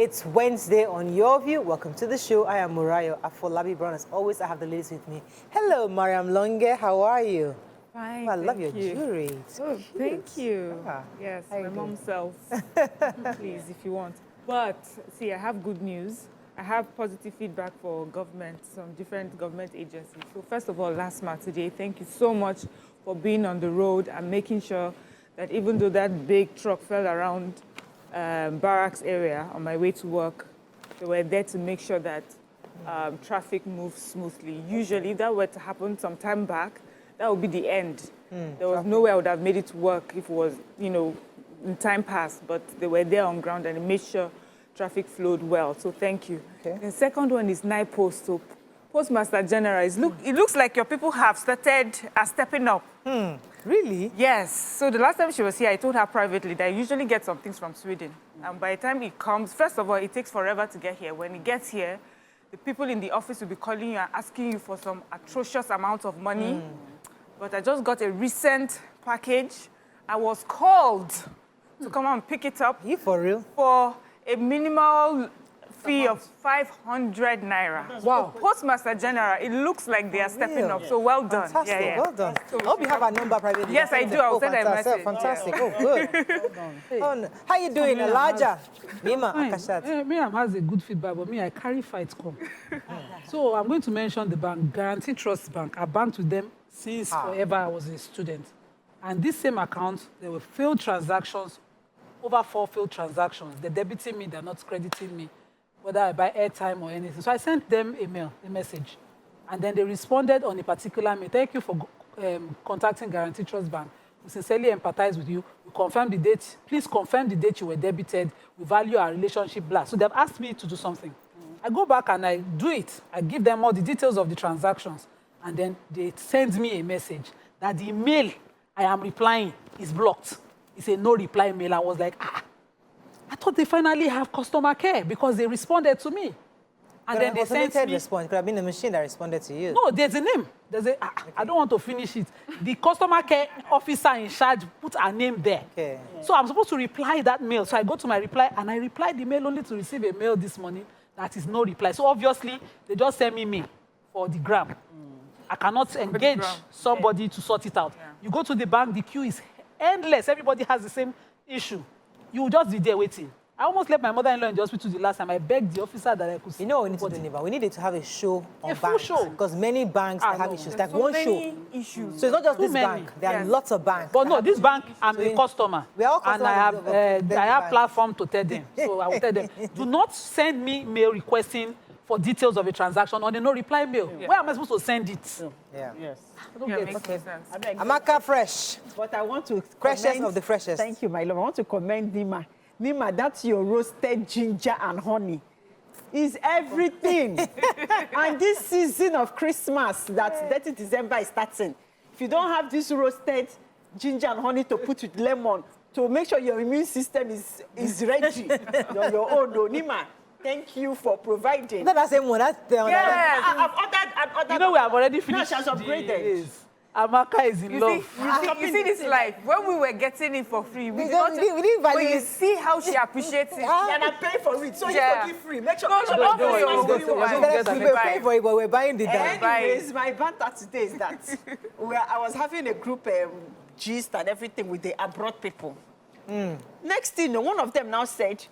It's Wednesday on Your View. Welcome to the show. I am Murayo Afolabi Brown. As always, I have the ladies with me. Hello, Mariam Longe. How are you? Fine, I love your jewelry. It's cute. Thank you. Ah, yes, how you my mom doing? sells. Please, if you want. But, see, I have good news. I have positive feedback for government, some different government agencies. So first of all, last month today, thank you so much for being on the road and making sure that even though that big truck fell around barracks area on my way to work, they were there to make sure that traffic moves smoothly. Usually, if that were to happen some time back, that would be the end. There was no way I would have made it to work if it was, in time past, but they were there on ground and it made sure traffic flowed well. So thank you. Okay. The second one is NIPOST. So Postmaster General, it looks like your people have started stepping up. Really? Yes. So the last time she was here, I told her privately that I usually get some things from Sweden. And by the time it comes, first of all, it takes forever to get here. When it gets here, the people in the office will be calling you and asking you for some atrocious amount of money. But I just got a recent package. I was called to come and pick it up. You for real? For a minimal fee of 500 naira. Wow. Postmaster General, it looks like they are stepping up. So well done. Fantastic. Yeah, yeah. Well done. I hope you have our number privately. Yes, I do. I'll send a message. Fantastic. Oh, good. Oh, no. How you doing, Elijah? Mima Akashat. Miriam has a good feedback, but me, I carry fight come. So I'm going to mention the bank, Guarantee Trust Bank. I banked with them since forever I was a student. And this same account, there were failed transactions, over 4 failed transactions. They're debiting me, they're not crediting me, whether I buy airtime or anything. So I sent them a message. And then they responded on a particular mail. Thank you for contacting Guarantee Trust Bank. We sincerely empathize with you. We confirm the date. Please confirm the date you were debited. We value our relationship. Blah. So they've asked me to do something. I go back and I do it. I give them all the details of the transactions. And then they send me a message that the mail I am replying is blocked. It's a no reply mail. I was like, I thought they finally have customer care because they responded to me. And then they sent me... response. Could have been the machine that responded to you. No, there's a name. I don't want to finish it. The customer care officer in charge put a name there. Okay. So I'm supposed to reply that mail. So I go to my reply and I replied the mail only to receive a mail this morning that is no reply. So obviously, they just send me mail for the gram. I cannot engage somebody to sort it out. Yeah. You go to the bank, the queue is endless. Everybody has the same issue. You will just be there waiting. I almost left my mother-in-law in the hospital the last time. I begged the officer that I could see. You know what we need to do, Niba? We needed to have a show on a full banks. show. Because many banks have issues. Like so one many show. issues. So it's not just Too this many. bank. There are Yes. lots of banks. But no, this bank, I'm a customer. We are all and I have platform to tell them. So I will tell them, do not send me mail requesting for details of a transaction on a no-reply mail. Yeah. Where am I supposed to send it? Yeah. Yes. I don't Yeah, get makes it. sense. Amaka Fresh. But I want to Freshest commend, of the freshest. Thank you, my love. I want to commend Nima. Nima, that's your roasted ginger and honey. Is everything. And this season of Christmas, that 30 December is starting. If you don't have this roasted ginger and honey to put with lemon, to make sure your immune system is ready on your own, no, Nima. Thank you for providing. That's the same one. That's the Yes. I've ordered. You know, we have already finished. No, she has upgraded. Yes. Amaka is in You love. see this life. When we were getting it for free, we didn't value when you it. see how she appreciates it. And I pay for it, so Yeah. you give free. Make sure No, make no, sure no, you no, buy no, what you no, want. no. We were paying for it, but we're buying the dime. Anyways, my banter today is that I was having a group gist and everything with the abroad people. Next thing, one of them now said,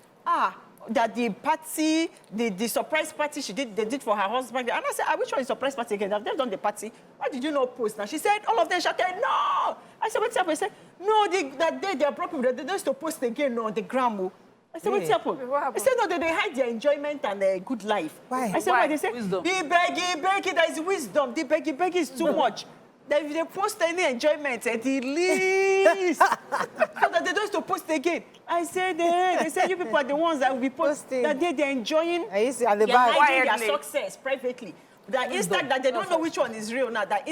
that the party, the surprise party they did for her husband. And I said, which one is surprise party again? I've never done the party. Why did you not post? Now she said, all of them shouted, no. I said, what's happened? He said, no, that day they are broken. They don't to post again on the gram. I said, what's happened? What happened? I said, no, they hide their enjoyment and their good life. Why? I said, Why? why? They said, Wisdom. the beggy, there is wisdom. The beggy is too much. That if they post any enjoyment, at the least, so that they don't to post again. I said, they said you people are the ones that will be posting. That they're enjoying. I used to at the They're back. hiding their Quietly. success privately. That Instagram, they don't know which one is real now. That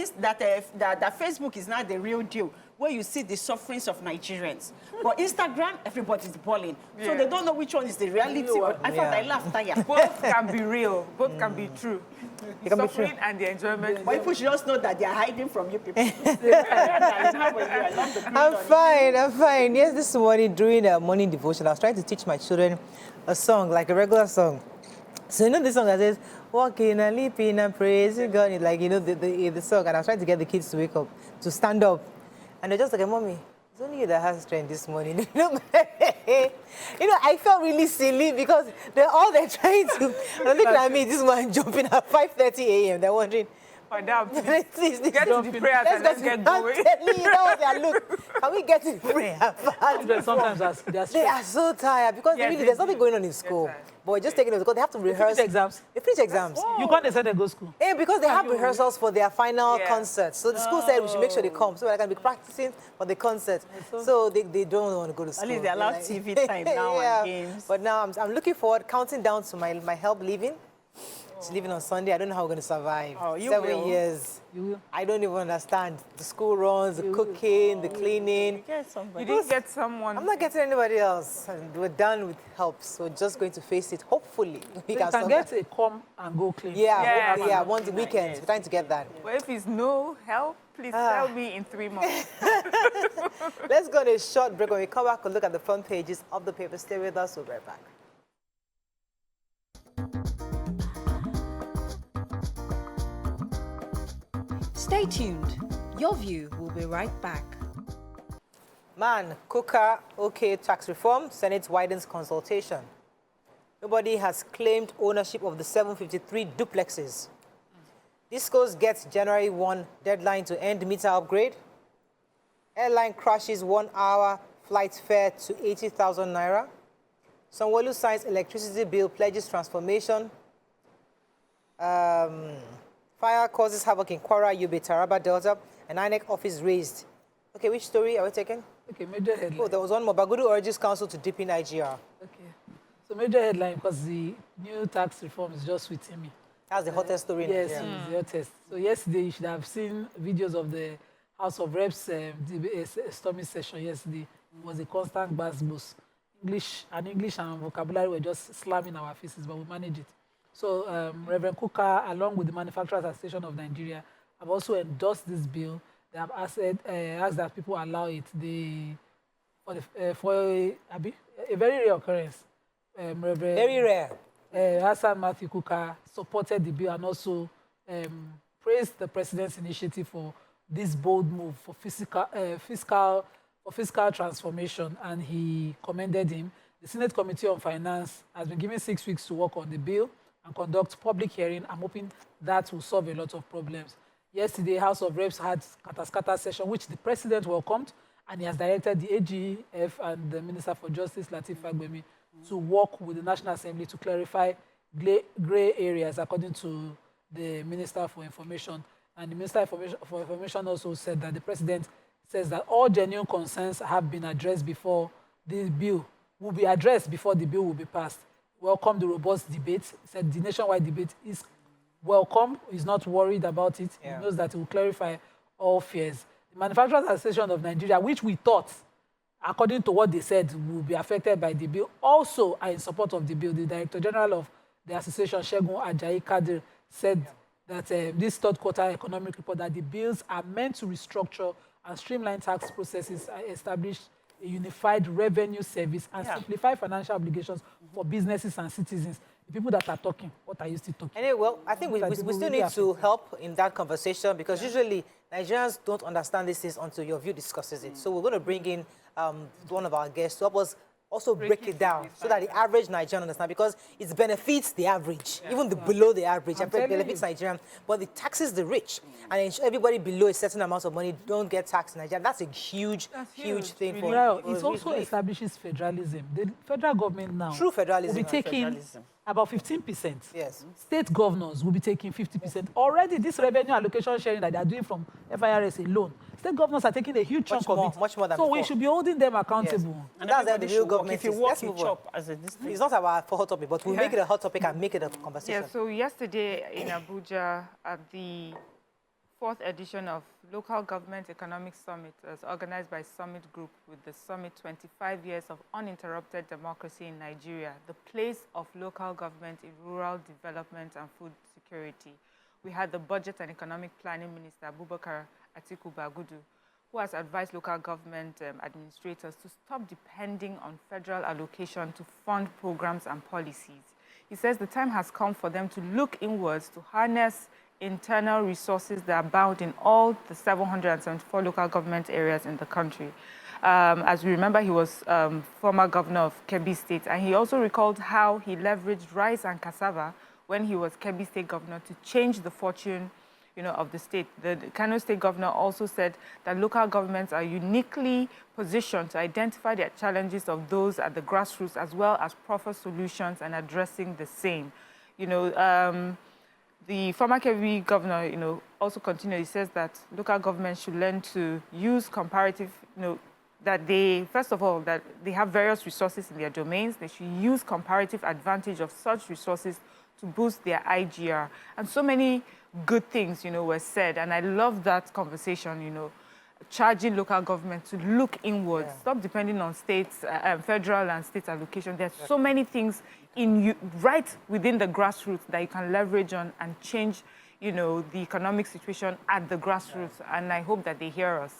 Facebook is now the real deal, where you see the sufferings of Nigerians. But Instagram, everybody's balling. So they don't know which one is the reality. I thought I laughed tired. Both can be real. Both can be true. It can be Suffering true. and the enjoyment. But people should just know that they are hiding from you people. I love the I'm fine. Yes, this morning during a morning devotion, I was trying to teach my children a song, like a regular song. So you know the song that says, walking and leaping and praising God, like, you know, the song, and I was trying to get the kids to wake up, to stand up. And they're just like, Mommy, it's only you that has strength this morning. You know, I felt really silly because they're trying to, they're looking at me, this one jumping at 5:30 a.m. They're wondering, Madam, please, get to the prayers and let's get going. Look, can we get to prayer? Sometimes They are so tired because really there's nothing going on in school. tired. But we're just taking it because they have to rehearse. Finish exams. They finish exams. You can't decide to go to school. Yeah, because they have rehearsals for their final Yeah. concert. So the school said we should make sure they come so they can be practicing for the concert. So they don't want to go to school. At least they allow TV time now and games. But now I'm looking forward, counting down to my help leaving. She's leaving on Sunday. I don't know how we're going to survive. Oh, you 7 will. years. You will. I don't even understand. The school runs, the cooking, the cleaning. Get somebody. You didn't get someone. I'm not getting anybody else. And we're done with help. So we're just going to face it. Hopefully, we You can can survive. get a come and go clean. Yeah, once the weekends. We're trying to get that. But if it's no help, please tell me in 3 months. Let's go on a short break. When we come back, we'll look at the front pages of the paper. Stay with us. We'll be right back. Stay tuned. Your View will be right back. Man, cooker, okay, tax reform. Senate widens consultation. Nobody has claimed ownership of the 753 duplexes. Discos gets January 1 deadline to end meter upgrade. Airline crashes 1 hour flight fare to 80,000 naira. Sanwo-Olu signs electricity bill, pledges transformation. Fire causes havoc in Kwara, Yobe, Taraba, Delta, and INEC office raised. Okay, which story are we taking? Okay, major headline. Oh, there was one more. Bagudu urges council to deepen IGR. Okay. So major headline because the new tax reform is just within me. That's the hottest story in Yes, Nigeria. it's the hottest. So yesterday you should have seen videos of the House of Reps storming session yesterday. It was a constant buzz. English and vocabulary were just slamming our faces, but we managed it. So Reverend Kuka, along with the Manufacturers Association of Nigeria, have also endorsed this bill. They have asked that people allow it. For a very rare occurrence, Reverend Very rare. Hassan Matthew Kuka supported the bill and also praised the president's initiative for this bold move for fiscal transformation, and he commended him. The Senate Committee on Finance has been given 6 weeks to work on the bill and conduct public hearing. I'm hoping that will solve a lot of problems. Yesterday, House of Reps had kata session, which the president welcomed, and he has directed the AGF and the Minister for Justice, Lateef Fagbemi, to work with the National Assembly to clarify gray areas, according to the Minister for Information. And the Minister for Information also said that the president says that all genuine concerns have been addressed before the bill will be addressed before the bill will be passed. Welcome the robust debate. He said the nationwide debate is welcome. He's not worried about it. Yeah. He knows that it will clarify all fears. The Manufacturers Association of Nigeria, which we thought, according to what they said, will be affected by the bill, also are in support of the bill. The Director General of the association, Segun Ajayi Kadir, said that this third quarter economic report, that the bills are meant to restructure and streamline tax processes, establish a unified revenue service, and simplify financial obligations for businesses and citizens. The people that are talking, what are you still talking? Anyway, well, I think we That still people need really to affected. help in that conversation because usually Nigerians don't understand these things until your view discusses it. So we're going to bring in one of our guests to help us also break it down so that the average Nigerian understands, because it benefits the average, even the below the average. It benefits Nigerian, but it taxes the rich. And ensure everybody below a certain amount of money don't get taxed in Nigeria. That's a huge thing for Well, it for also relief. establishes federalism. The federal government now True federalism. will be taking about 15%. Yes. State governors will be taking 50%. Already, this revenue allocation sharing that they are doing from FIRS alone, state governors are taking a huge chunk of it. Much more than so before. we should be holding them accountable. Yes. And That's the everybody real should work. government If you is. work, Let's you move on. chop as a district. It's not our hot topic, but we'll make it a hot topic and make it a conversation. Yeah, so yesterday in Abuja at the 4th edition of Local Government Economic Summit as organized by Summit Group with the summit 25 years of uninterrupted democracy in Nigeria, the place of local government in rural development and food security. We had the Budget and Economic Planning Minister, Abubakar Atiku Bagudu, who has advised local government administrators to stop depending on federal allocation to fund programs and policies. He says the time has come for them to look inwards to harness internal resources that abound in all the 774 local government areas in the country. As we remember, he was former governor of Kebbi State, and he also recalled how he leveraged rice and cassava when he was Kebbi State governor to change the fortune, of the state. The Kano State governor also said that local governments are uniquely positioned to identify the challenges of those at the grassroots, as well as proffer solutions and addressing the same. The former Kebbi governor, also continued. He says that local governments should learn to use comparative, that they, first of all, that they have various resources in their domains. They should use comparative advantage of such resources to boost their IGR. And so many good things, were said. And I love that conversation, charging local government to look inwards, stop depending on states, federal and state allocation. There's so many things right within the grassroots that you can leverage on and change, the economic situation at the grassroots. And I hope that they hear us.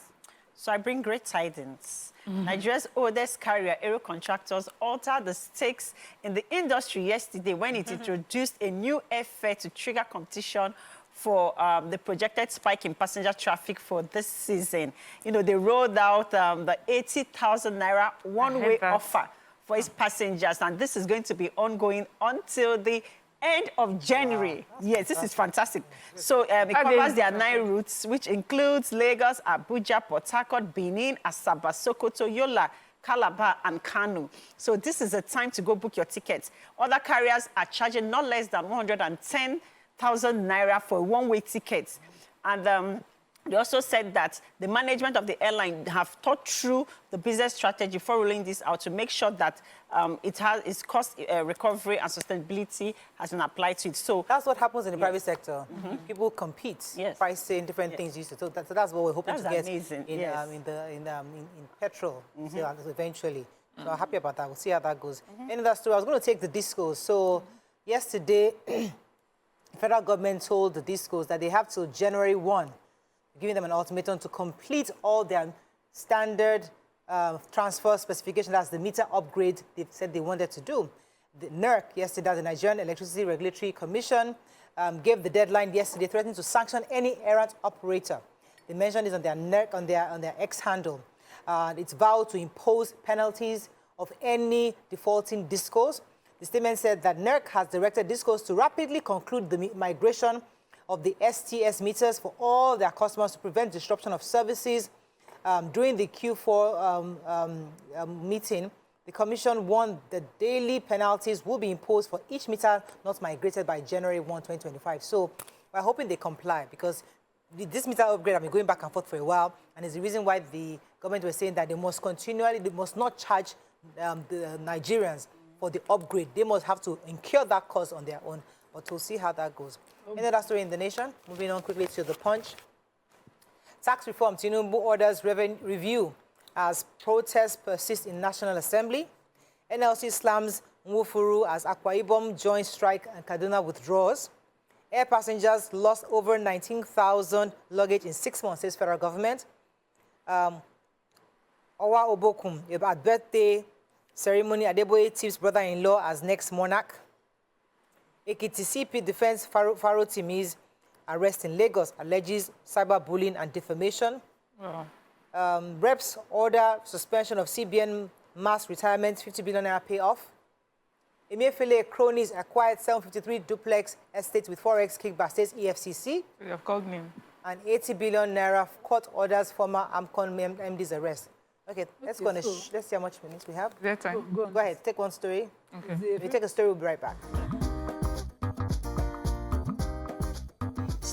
So I bring great tidings. Nigeria's oldest carrier, Aero Contractors, altered the stakes in the industry yesterday when it introduced a new airfare to trigger competition for the projected spike in passenger traffic for this season. They rolled out the 80,000 naira one-way offer for its passengers, and this is going to be ongoing until the end of January. Wow, yes, this is fantastic. So it covers their 9 routes, which includes Lagos, Abuja, Port Harcourt, Benin, Asaba, Sokoto, Yola, Calabar, and Kano. So this is a time to go book your tickets. Other carriers are charging not less than 110,000 naira for one-way tickets. And they also said that the management of the airline have thought through the business strategy for rolling this out to make sure that its cost recovery and sustainability has been applied to it. So that's what happens in the private sector. People compete, pricing different things used to. So that's what we're hoping to get in petrol so eventually. So I'm happy about that. We'll see how that goes. And that's true. I was going to take the discos. So yesterday, the federal government told the discos that they have till January 1. Giving them an ultimatum to complete all their standard transfer specification. That's the meter upgrade they said they wanted to do. The NERC yesterday, the Nigerian Electricity Regulatory Commission, gave the deadline yesterday, threatening to sanction any errant operator. They mentioned this on their NERC, on their X handle. It's vowed to impose penalties of any defaulting discos. The statement said that NERC has directed discos to rapidly conclude the migration of the STS meters for all their customers to prevent disruption of services. During the Q4 meeting, the Commission warned that daily penalties will be imposed for each meter not migrated by January 1, 2025. So we're hoping they comply, because this meter upgrade has been going back and forth for a while, and it's the reason why the government was saying that they must not charge the Nigerians for the upgrade. They must have to incur that cost on their own. But we'll see how that goes. Another story in the nation. Moving on quickly to the Punch. Tax reform. Tinubu orders review as protests persist in National Assembly. NLC slams Nwufuru as Akwa Ibom joins strike and Kaduna withdraws. Air passengers lost over 19,000 luggage in 6 months, says federal government. Owa Obokum, at birthday ceremony, Adeboye tips brother-in-law as next monarch. Ekiti CP defends Faro Timi's arrest in Lagos, alleges cyberbullying and defamation. Reps order suspension of CBN mass retirement, 50 billion naira payoff. Emefiele cronies acquired 753 duplex estates with forex kickback, says EFCC. You have called me. And 80 billion naira court orders former AMCON MD's arrest. Okay, let's go on. Let's see how much minutes we have. Is there time? Go ahead, take one story. Okay. We take a story, we'll be right back.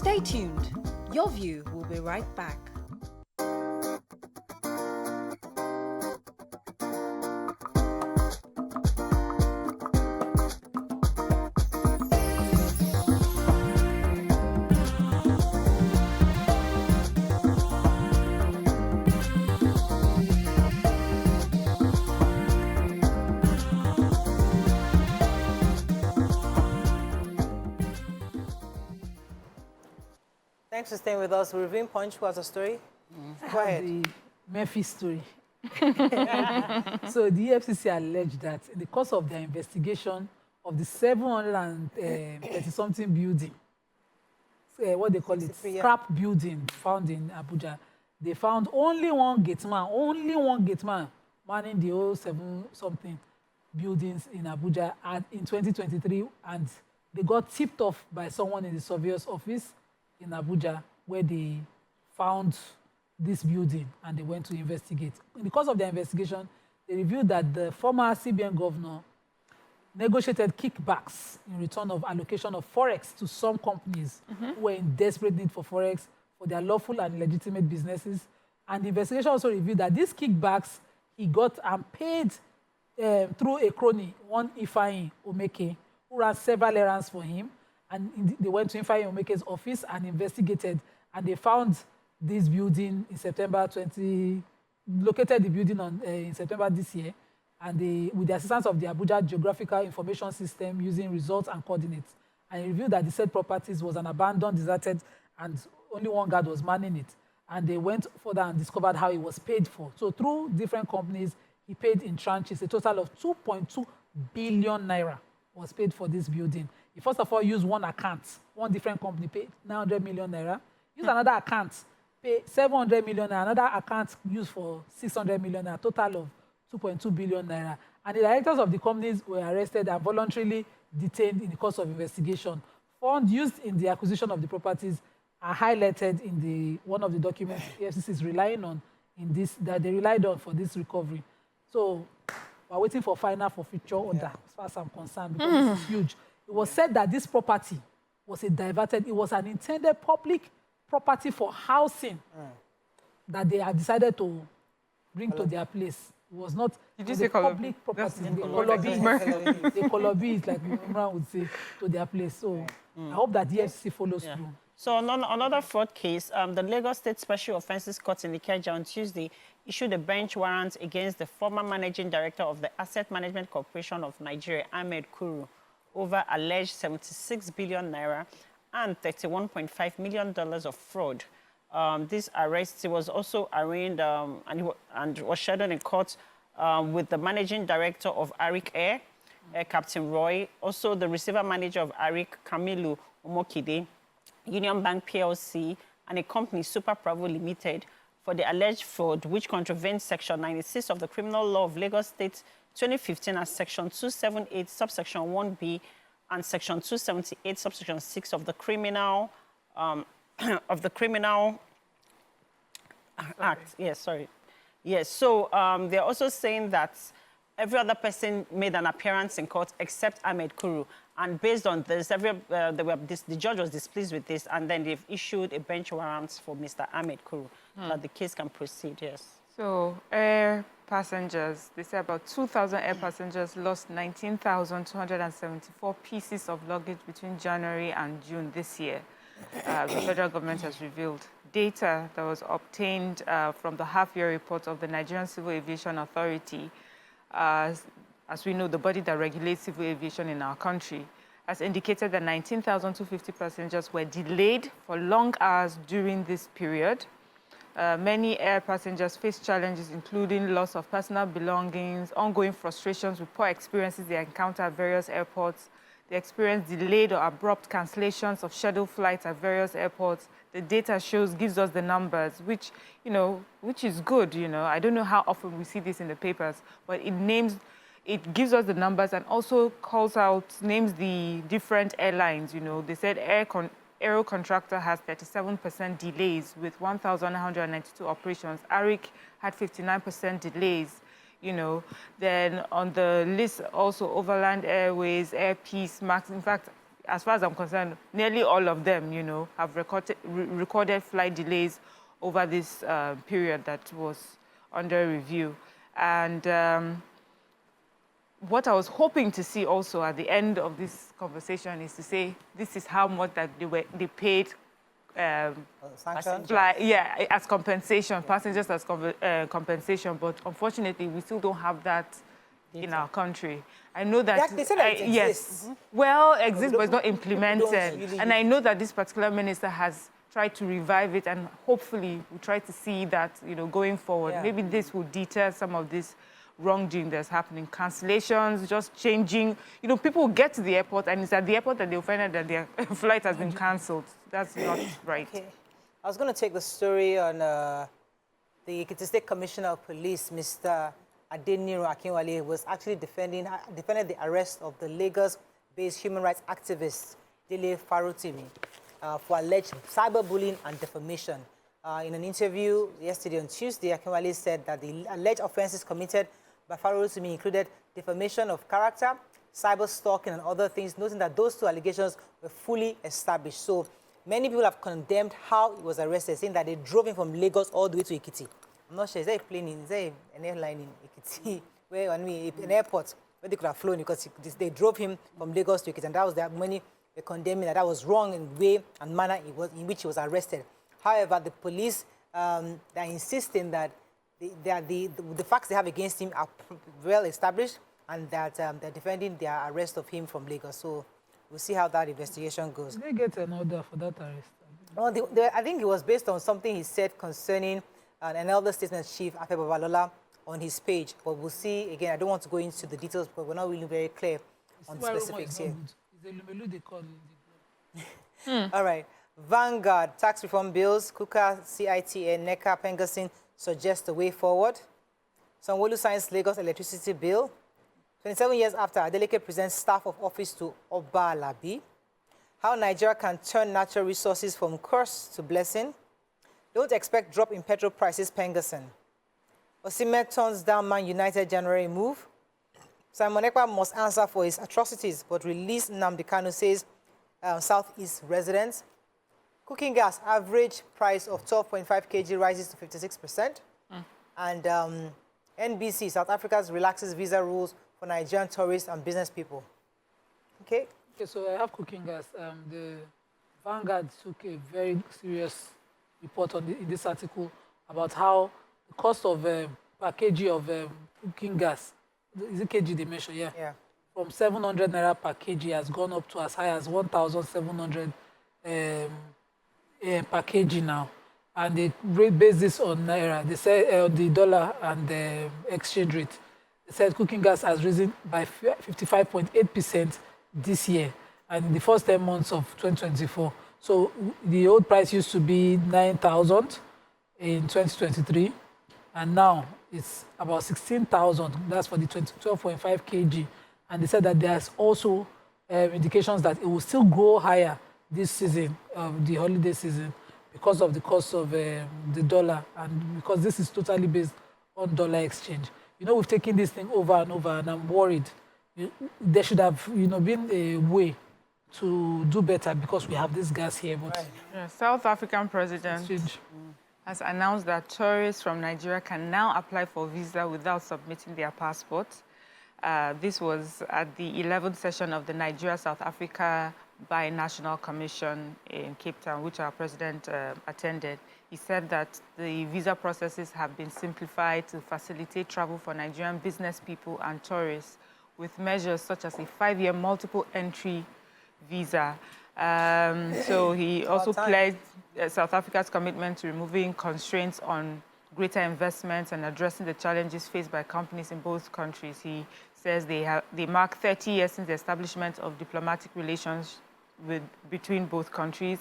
Stay tuned. Your View will be right back. Thanks for staying with us. We're reviewing Punch. What's the story? Go ahead. The Memphis story. So the EFCC alleged that in the course of their investigation of the 730-something building, what they call it, scrap building found in Abuja, they found only one gate man manning the whole 7-something buildings in Abuja in 2023, and they got tipped off by someone in the surveyor's office in Abuja, where they found this building and they went to investigate. In the course of their investigation, they revealed that the former CBN governor negotiated kickbacks in return of allocation of forex to some companies who were in desperate need for forex for their lawful and legitimate businesses. And the investigation also revealed that these kickbacks he got and paid through a crony, one Ifeanyi Omeke, who ran several errands for him. And they went to Ifeanyi Omeke's office and investigated, and they found this building in September located the building in September this year, and with the assistance of the Abuja Geographical Information System using results and coordinates, and it revealed that the said properties was an abandoned, deserted, and only one guard was manning it. And they went further and discovered how it was paid for. So through different companies, he paid in tranches. A total of 2.2 billion naira was paid for this building. He first of all used one account. One different company paid 900 million naira. Used another account, pay 700 million naira. Another account used for 600 million naira. Total of 2.2 billion naira. And the directors of the companies were arrested and voluntarily detained in the course of investigation. Funds used in the acquisition of the properties are highlighted in one of the documents EFCC is relying on that they relied on for this recovery. So we're waiting for final forfeiture order, as far as I'm concerned, because this is huge. It was said that this property was it was an intended public property for housing that they had decided to bring to their place. It was not public property. They colobby, like Imran would say, to their place. So I hope that the EFCC follows through. So another fraud case, the Lagos State Special Offences Court in Ikeja on Tuesday issued a bench warrant against the former managing director of the Asset Management Corporation of Nigeria, Ahmed Kuru, over alleged 76 billion naira and $31.5 million of fraud. This arrest was also arraigned and was scheduled in court with the managing director of Arik Air, Captain Roy, also the receiver manager of Arik, Kamilu Omokide, Union Bank PLC, and a company, Super Bravo Limited, for the alleged fraud, which contravenes Section 96 of the Criminal Law of Lagos State 2015 as Section 278, subsection 1B, and Section 278, subsection 6 of the Criminal Act. Yes, sorry. Yes, so they're also saying that every other person made an appearance in court except Ahmed Kuru. And based on this, the judge was displeased with this, and then they've issued a bench warrant for Mr. Ahmed Kuru, so that the case can proceed, yes. So air passengers, they say about 2,000 air passengers lost 19,274 pieces of luggage between January and June this year. The federal government has revealed data that was obtained from the half-year report of the Nigerian Civil Aviation Authority. As we know, the body that regulates civil aviation in our country has indicated that 19,250 passengers were delayed for long hours during this period. Many air passengers face challenges, including loss of personal belongings, ongoing frustrations with poor experiences they encounter at various airports. They experience delayed or abrupt cancellations of scheduled flights at various airports. The data gives us the numbers, which is good. I don't know how often we see this in the papers, but it gives us the numbers and also names the different airlines. They said Aero Contractor has 37% delays with 1,192 operations. Arik had 59% delays. Then on the list also Overland Airways, Air Peace, Max. In fact, as far as I'm concerned, nearly all of them, you know, have recorded flight delays over this period that was under review. And what I was hoping to see also at the end of this conversation is to say, this is how much that they paid as compensation, passengers as compensation. But unfortunately, we still don't have that in our country. I know that, they said that it exists. yes, well, exists, but it's not implemented. Really And I know that this particular minister has tried to revive it, and hopefully we try to see that, you know, going forward. Yeah. Maybe this will deter some of this wrongdoing that's happening. Cancellations, just changing. You know, people get to the airport, and it's at the airport that they'll find out that their flight has been cancelled. That's not right. Okay. I was going to take the story on the Ekiti State Commissioner of Police, Mr. Adeniro Akinwale, was actually defended the arrest of the Lagos-based human rights activist Dele Farotimi for alleged cyberbullying and defamation. In an interview yesterday on Tuesday, Akinwale said that the alleged offenses committed by Farotimi included defamation of character, cyber stalking, and other things, noting that those two allegations were fully established. So many people have condemned how he was arrested, saying that they drove him from Lagos all the way to Ekiti. I'm not sure, is there a plane is there an airline in Ekiti, where, I mean, an airport where they could have flown, because they drove him from Lagos to Ekiti, and that was that many were condemning that was wrong in the way and manner in which he was arrested. However, the police are insisting that the facts they have against him are well established, and that they're defending their arrest of him from Lagos. So we'll see how that investigation goes. Did they get an order for that arrest? Well, I think it was based on something he said concerning an elder statesman chief, Afe Babalola, on his page. But we'll see. Again, I don't want to go into the details, but we're not really very clear on the specifics here. All right. Vanguard, tax reform bills, Kuka, CITA, NECA, Pengasin suggest a way forward. Sanwo-Olu signs Lagos electricity bill. 27 years after, Adeleke presents staff of office to Oba Alabi. How Nigeria can turn natural resources from curse to blessing. Don't expect drop in petrol prices, Pengasin. Osimhen turns down Man United January move. Simon Ekpa must answer for his atrocities, but release Nnamdi Kanu, says Southeast residents. Cooking gas average price of 12.5 kg rises to 56%. And NBC, South Africa relaxes visa rules for Nigerian tourists and business people. Okay? Okay, so I have cooking gas. The Vanguard took a very serious report on in this article about how the cost of per kg of cooking gas, is it kg they mentioned? Yeah. Yeah. From 700 naira per kg has gone up to as high as 1,700 per kg now. And they base this on naira. They say the dollar and the exchange rate. They said cooking gas has risen by 55.8% this year, and in the first 10 months of 2024. So the old price used to be 9,000 in 2023, and now it's about 16,000. That's for the 12.5 kg. And they said that there's also indications that it will still go higher this season, the holiday season, because of the cost of the dollar, and because this is totally based on dollar exchange. You know, we've taken this thing over and over, and I'm worried. There should have, been a way to do better, because we have this gas here. But Right. Yeah, South African president has announced that tourists from Nigeria can now apply for visa without submitting their passport. This was at the 11th session of the Nigeria-South Africa Binational Commission in Cape Town, which our president attended. He said that the visa processes have been simplified to facilitate travel for Nigerian business people and tourists, with measures such as a 5-year multiple entry visa. So he also pledged South Africa's commitment to removing constraints on greater investments and addressing the challenges faced by companies in both countries. He says they mark 30 years since the establishment of diplomatic relations between both countries.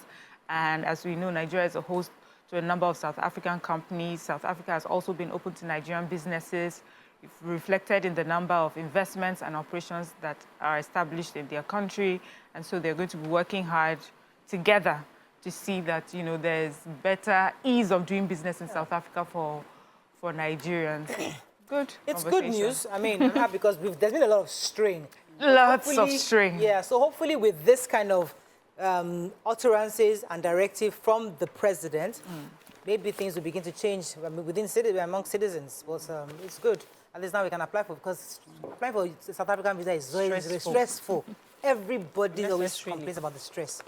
And as we know, Nigeria is a host to a number of South African companies. South Africa has also been open to Nigerian businesses, reflected in the number of investments and operations that are established in their country. And so they're going to be working hard together to see that, there's better ease of doing business in South Africa for Nigerians. Good. It's good news. I mean, I'm happy because there's been a lot of strain. Lots of Hopefully- string. Yeah, so hopefully with this kind of utterances and directive from the president, maybe things will begin to change among citizens. But it's good. At least now we can apply for, because applying for South African visa is very stressful. Everybody always complains about the stress.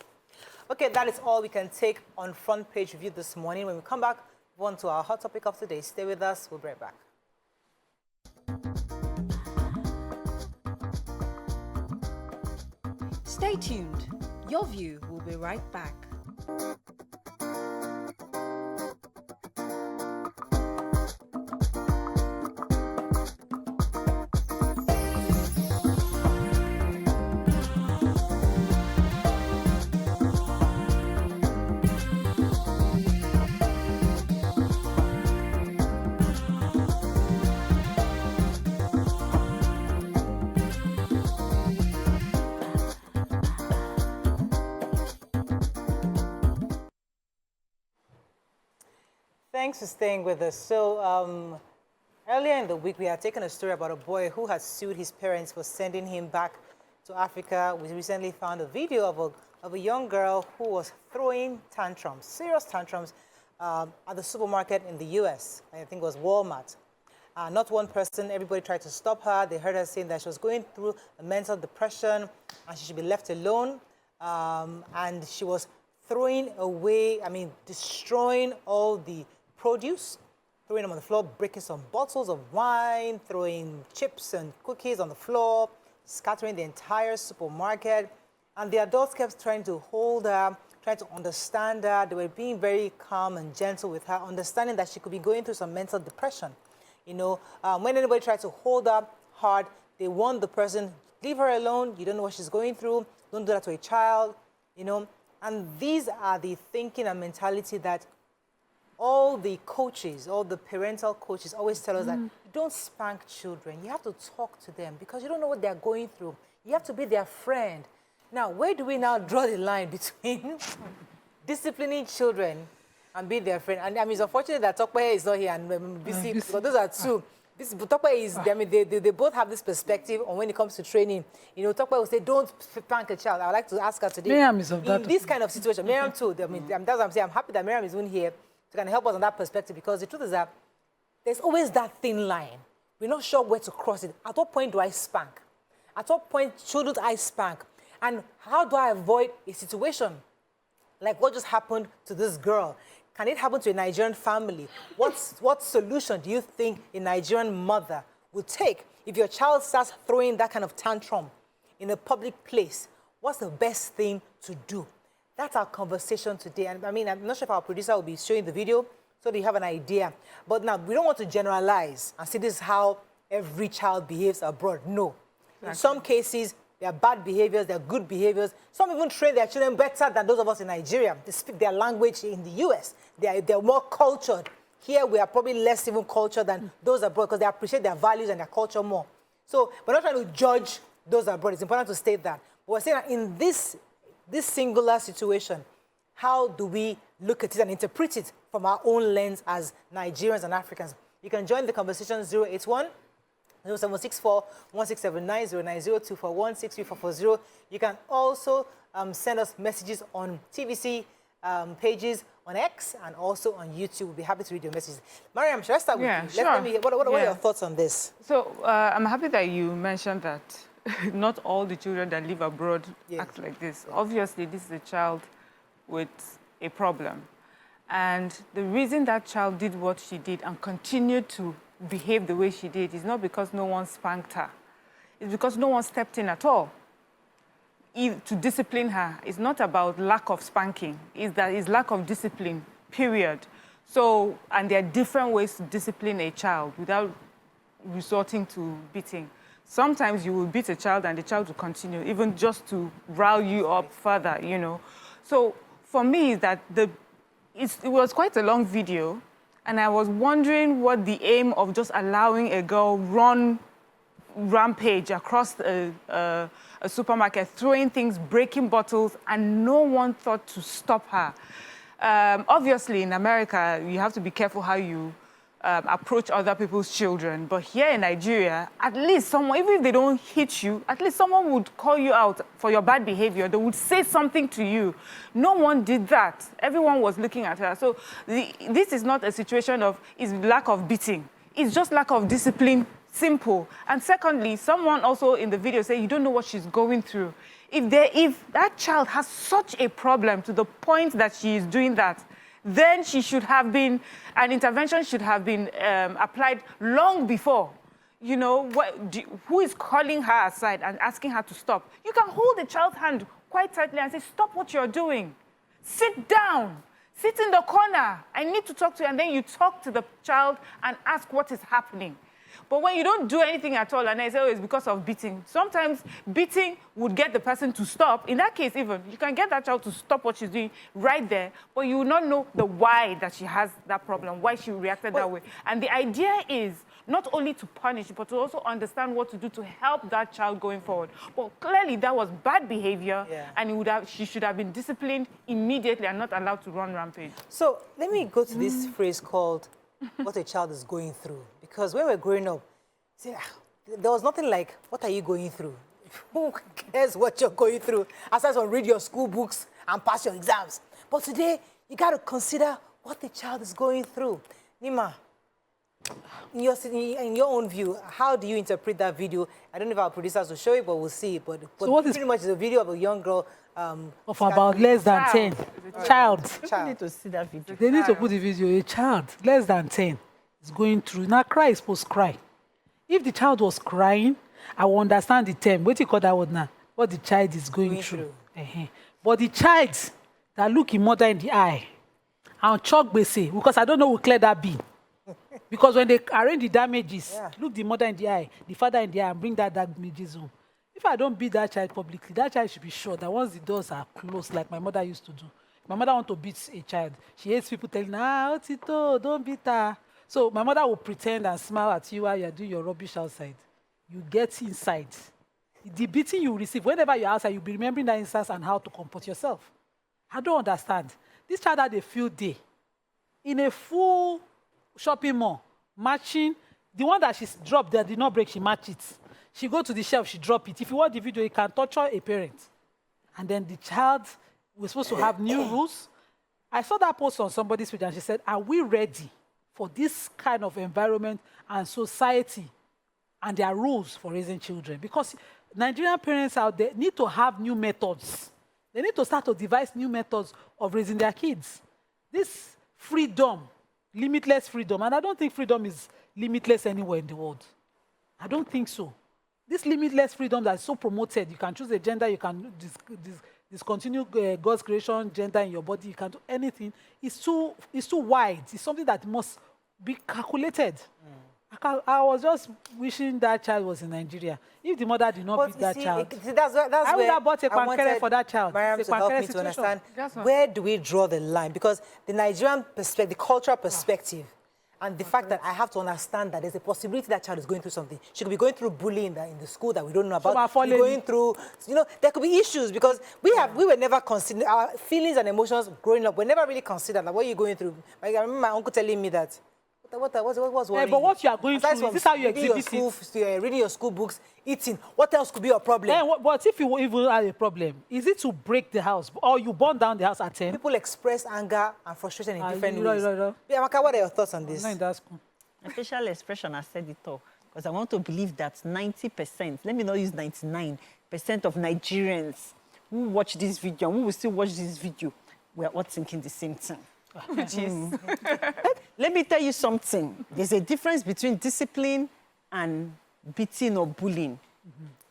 Okay, that is all we can take on Front Page Review this morning. When we come back, move on to our hot topic of today. Stay with us. We'll be right back. Stay tuned. Your View will be right back. Thanks for staying with us. So earlier in the week, we had taken a story about a boy who had sued his parents for sending him back to Africa. We recently found a video of a young girl who was throwing tantrums, serious tantrums, at the supermarket in the U.S. I think it was Walmart. Not one person, everybody tried to stop her. They heard her saying that she was going through a mental depression and she should be left alone. And she was throwing away, destroying all the produce, throwing them on the floor, breaking some bottles of wine, throwing chips and cookies on the floor, scattering the entire supermarket. And the adults kept trying to hold her, trying to understand her. They were being very calm and gentle with her, understanding that she could be going through some mental depression. You know, when anybody tried to hold her hard, they warned the person, leave her alone. You don't know what she's going through. Don't do that to a child, you know. And these are the thinking and mentality that all the coaches, all the parental coaches always tell us that don't spank children. You have to talk to them because you don't know what they're going through. You have to be their friend. Now, where do we now draw the line between disciplining children and being their friend? And it's unfortunate that Tokwe is not here and BC, because those are two. Tokwe is, they both have this perspective on when it comes to training. You know, Tokwe will say, don't spank a child. I would like to ask her today. Miriam is of that. In this kind of situation, Miriam too, that's what I'm saying. I'm happy that Miriam is even here to kind of help us on that perspective, because the truth is that there's always that thin line. We're not sure where to cross it. At what point do I spank? At what point shouldn't I spank? And how do I avoid a situation like what just happened to this girl? Can it happen to a Nigerian family? What solution do you think a Nigerian mother would take if your child starts throwing that kind of tantrum in a public place? What's the best thing to do? That's our conversation today. And I'm not sure if our producer will be showing the video so that you have an idea. But now, we don't want to generalize and say this is how every child behaves abroad. No. Exactly. In some cases, there are bad behaviors, there are good behaviors. Some even train their children better than those of us in Nigeria. They speak their language in the US. They're more cultured. Here, we are probably less even cultured than those abroad because they appreciate their values and their culture more. So we're not trying to judge those abroad. It's important to state that. But we're saying that in this singular situation, how do we look at it and interpret it from our own lens as Nigerians and Africans? You can join the conversation 081 0764 1679 0902 4163440. You can also send us messages on TVC pages on X and also on YouTube. We'll be happy to read your messages. Mariam, should I start with you? Sure. Let me hear. What are your thoughts on this? So I'm happy that you mentioned that not all the children that live abroad act like this. Obviously, this is a child with a problem. And the reason that child did what she did and continued to behave the way she did is not because no one spanked her. It's because no one stepped in at all to discipline her. It's not about lack of spanking. It's lack of discipline, period. So, and there are different ways to discipline a child without resorting to beating. Sometimes you will beat a child and the child will continue, even just to rile you up further, you know. So for me, it was quite a long video, and I was wondering what the aim of just allowing a girl run rampage across a supermarket, throwing things, breaking bottles, and no one thought to stop her. Obviously, in America, you have to be careful how you approach other people's children. But here in Nigeria, at least someone, even if they don't hit you, at least someone would call you out for your bad behavior. They would say something to you. No one did that. Everyone was looking at her. So this is not a situation of lack of beating. It's just lack of discipline, simple. And secondly, someone also in the video said, you don't know what she's going through. If that child has such a problem to the point that she is doing that, then an intervention should have been applied long before. You know, who is calling her aside and asking her to stop? You can hold the child's hand quite tightly and say, stop what you're doing. Sit down. Sit in the corner. I need to talk to you. And then you talk to the child and ask what is happening. But when you don't do anything at all, and I say, oh, it's because of beating. Sometimes beating would get the person to stop. In that case, even, you can get that child to stop what she's doing right there, but you will not know the why that she has that problem, why she reacted that way. And the idea is not only to punish, but to also understand what to do to help that child going forward. But clearly, that was bad behavior, and she should have been disciplined immediately and not allowed to run rampage. So let me go to this phrase called what a child is going through. Because when we're growing up, there was nothing like, what are you going through? Who cares what you're going through? Aside from read your school books and pass your exams. But today, you got to consider what the child is going through. Nima, in your own view, how do you interpret that video? I don't know if our producers will show it, but we'll see. But so pretty much it's a video of a young girl. Of about less than 10. Child. People need to see that video. They need to put the video. A child, less than 10, is going through. Now, cry is supposed to cry. If the child was crying, I will understand the term. What do you call that word now? What the child is going through. But the child that look his mother in the eye and chalk base, because I don't know who clear that bill. Because when they arrange the damages, look the mother in the eye, the father in the eye, and bring that damages home. If I don't beat that child publicly, that child should be sure that once the doors are closed, like my mother used to do. My mother wants to beat a child. She hates people telling her, Tito, don't beat her. So my mother will pretend and smile at you while you're doing your rubbish outside. You get inside. The beating you receive, whenever you're outside, you'll be remembering that instance and how to comport yourself. I don't understand. This child had a field day in a full shopping mall, matching. The one that she dropped that did not break, she matched it. She go to the shelf, she drop it. If you watch the video, you can torture a parent. And then the child, we're supposed to have new rules. I saw that post on somebody's page and she said, are we ready for this kind of environment and society and their rules for raising children? Because Nigerian parents out there need to have new methods. They need to start to devise new methods of raising their kids. This freedom, limitless freedom, and I don't think freedom is limitless anywhere in the world. I don't think so. This limitless freedom that is so promoted, you can choose a gender, you can discontinue God's creation, gender in your body, you can do anything. It's too wide. It's something that must be calculated. I was just wishing that child was in Nigeria. If the mother did not beat that child, I would have bought a pancreas for that child. Mariam, to help me to understand, where do we draw the line? Because the Nigerian perspective, the cultural perspective, and the fact that I have to understand that there's a possibility that child is going through something. She could be going through bullying in the school that we don't know about. She could be going through, there could be issues because we were never considered, our feelings and emotions growing up were never really considered. Like, what are you going through? Like, I remember my uncle telling me that. What's worrying? But what you are going through, is this how you exhibit it? Reading your school books, eating. What else could be a problem? But if you even have a problem, is it to break the house or you burn down the house at 10? People express anger and frustration in different ways. Amaka, what are your thoughts on this? My facial expression, I said it all. Because I want to believe that 90%, let me not use 99% of Nigerians who watch this video, and who will still watch this video, we are all thinking the same thing. Which is, let me tell you something. There's a difference between discipline and beating or bullying.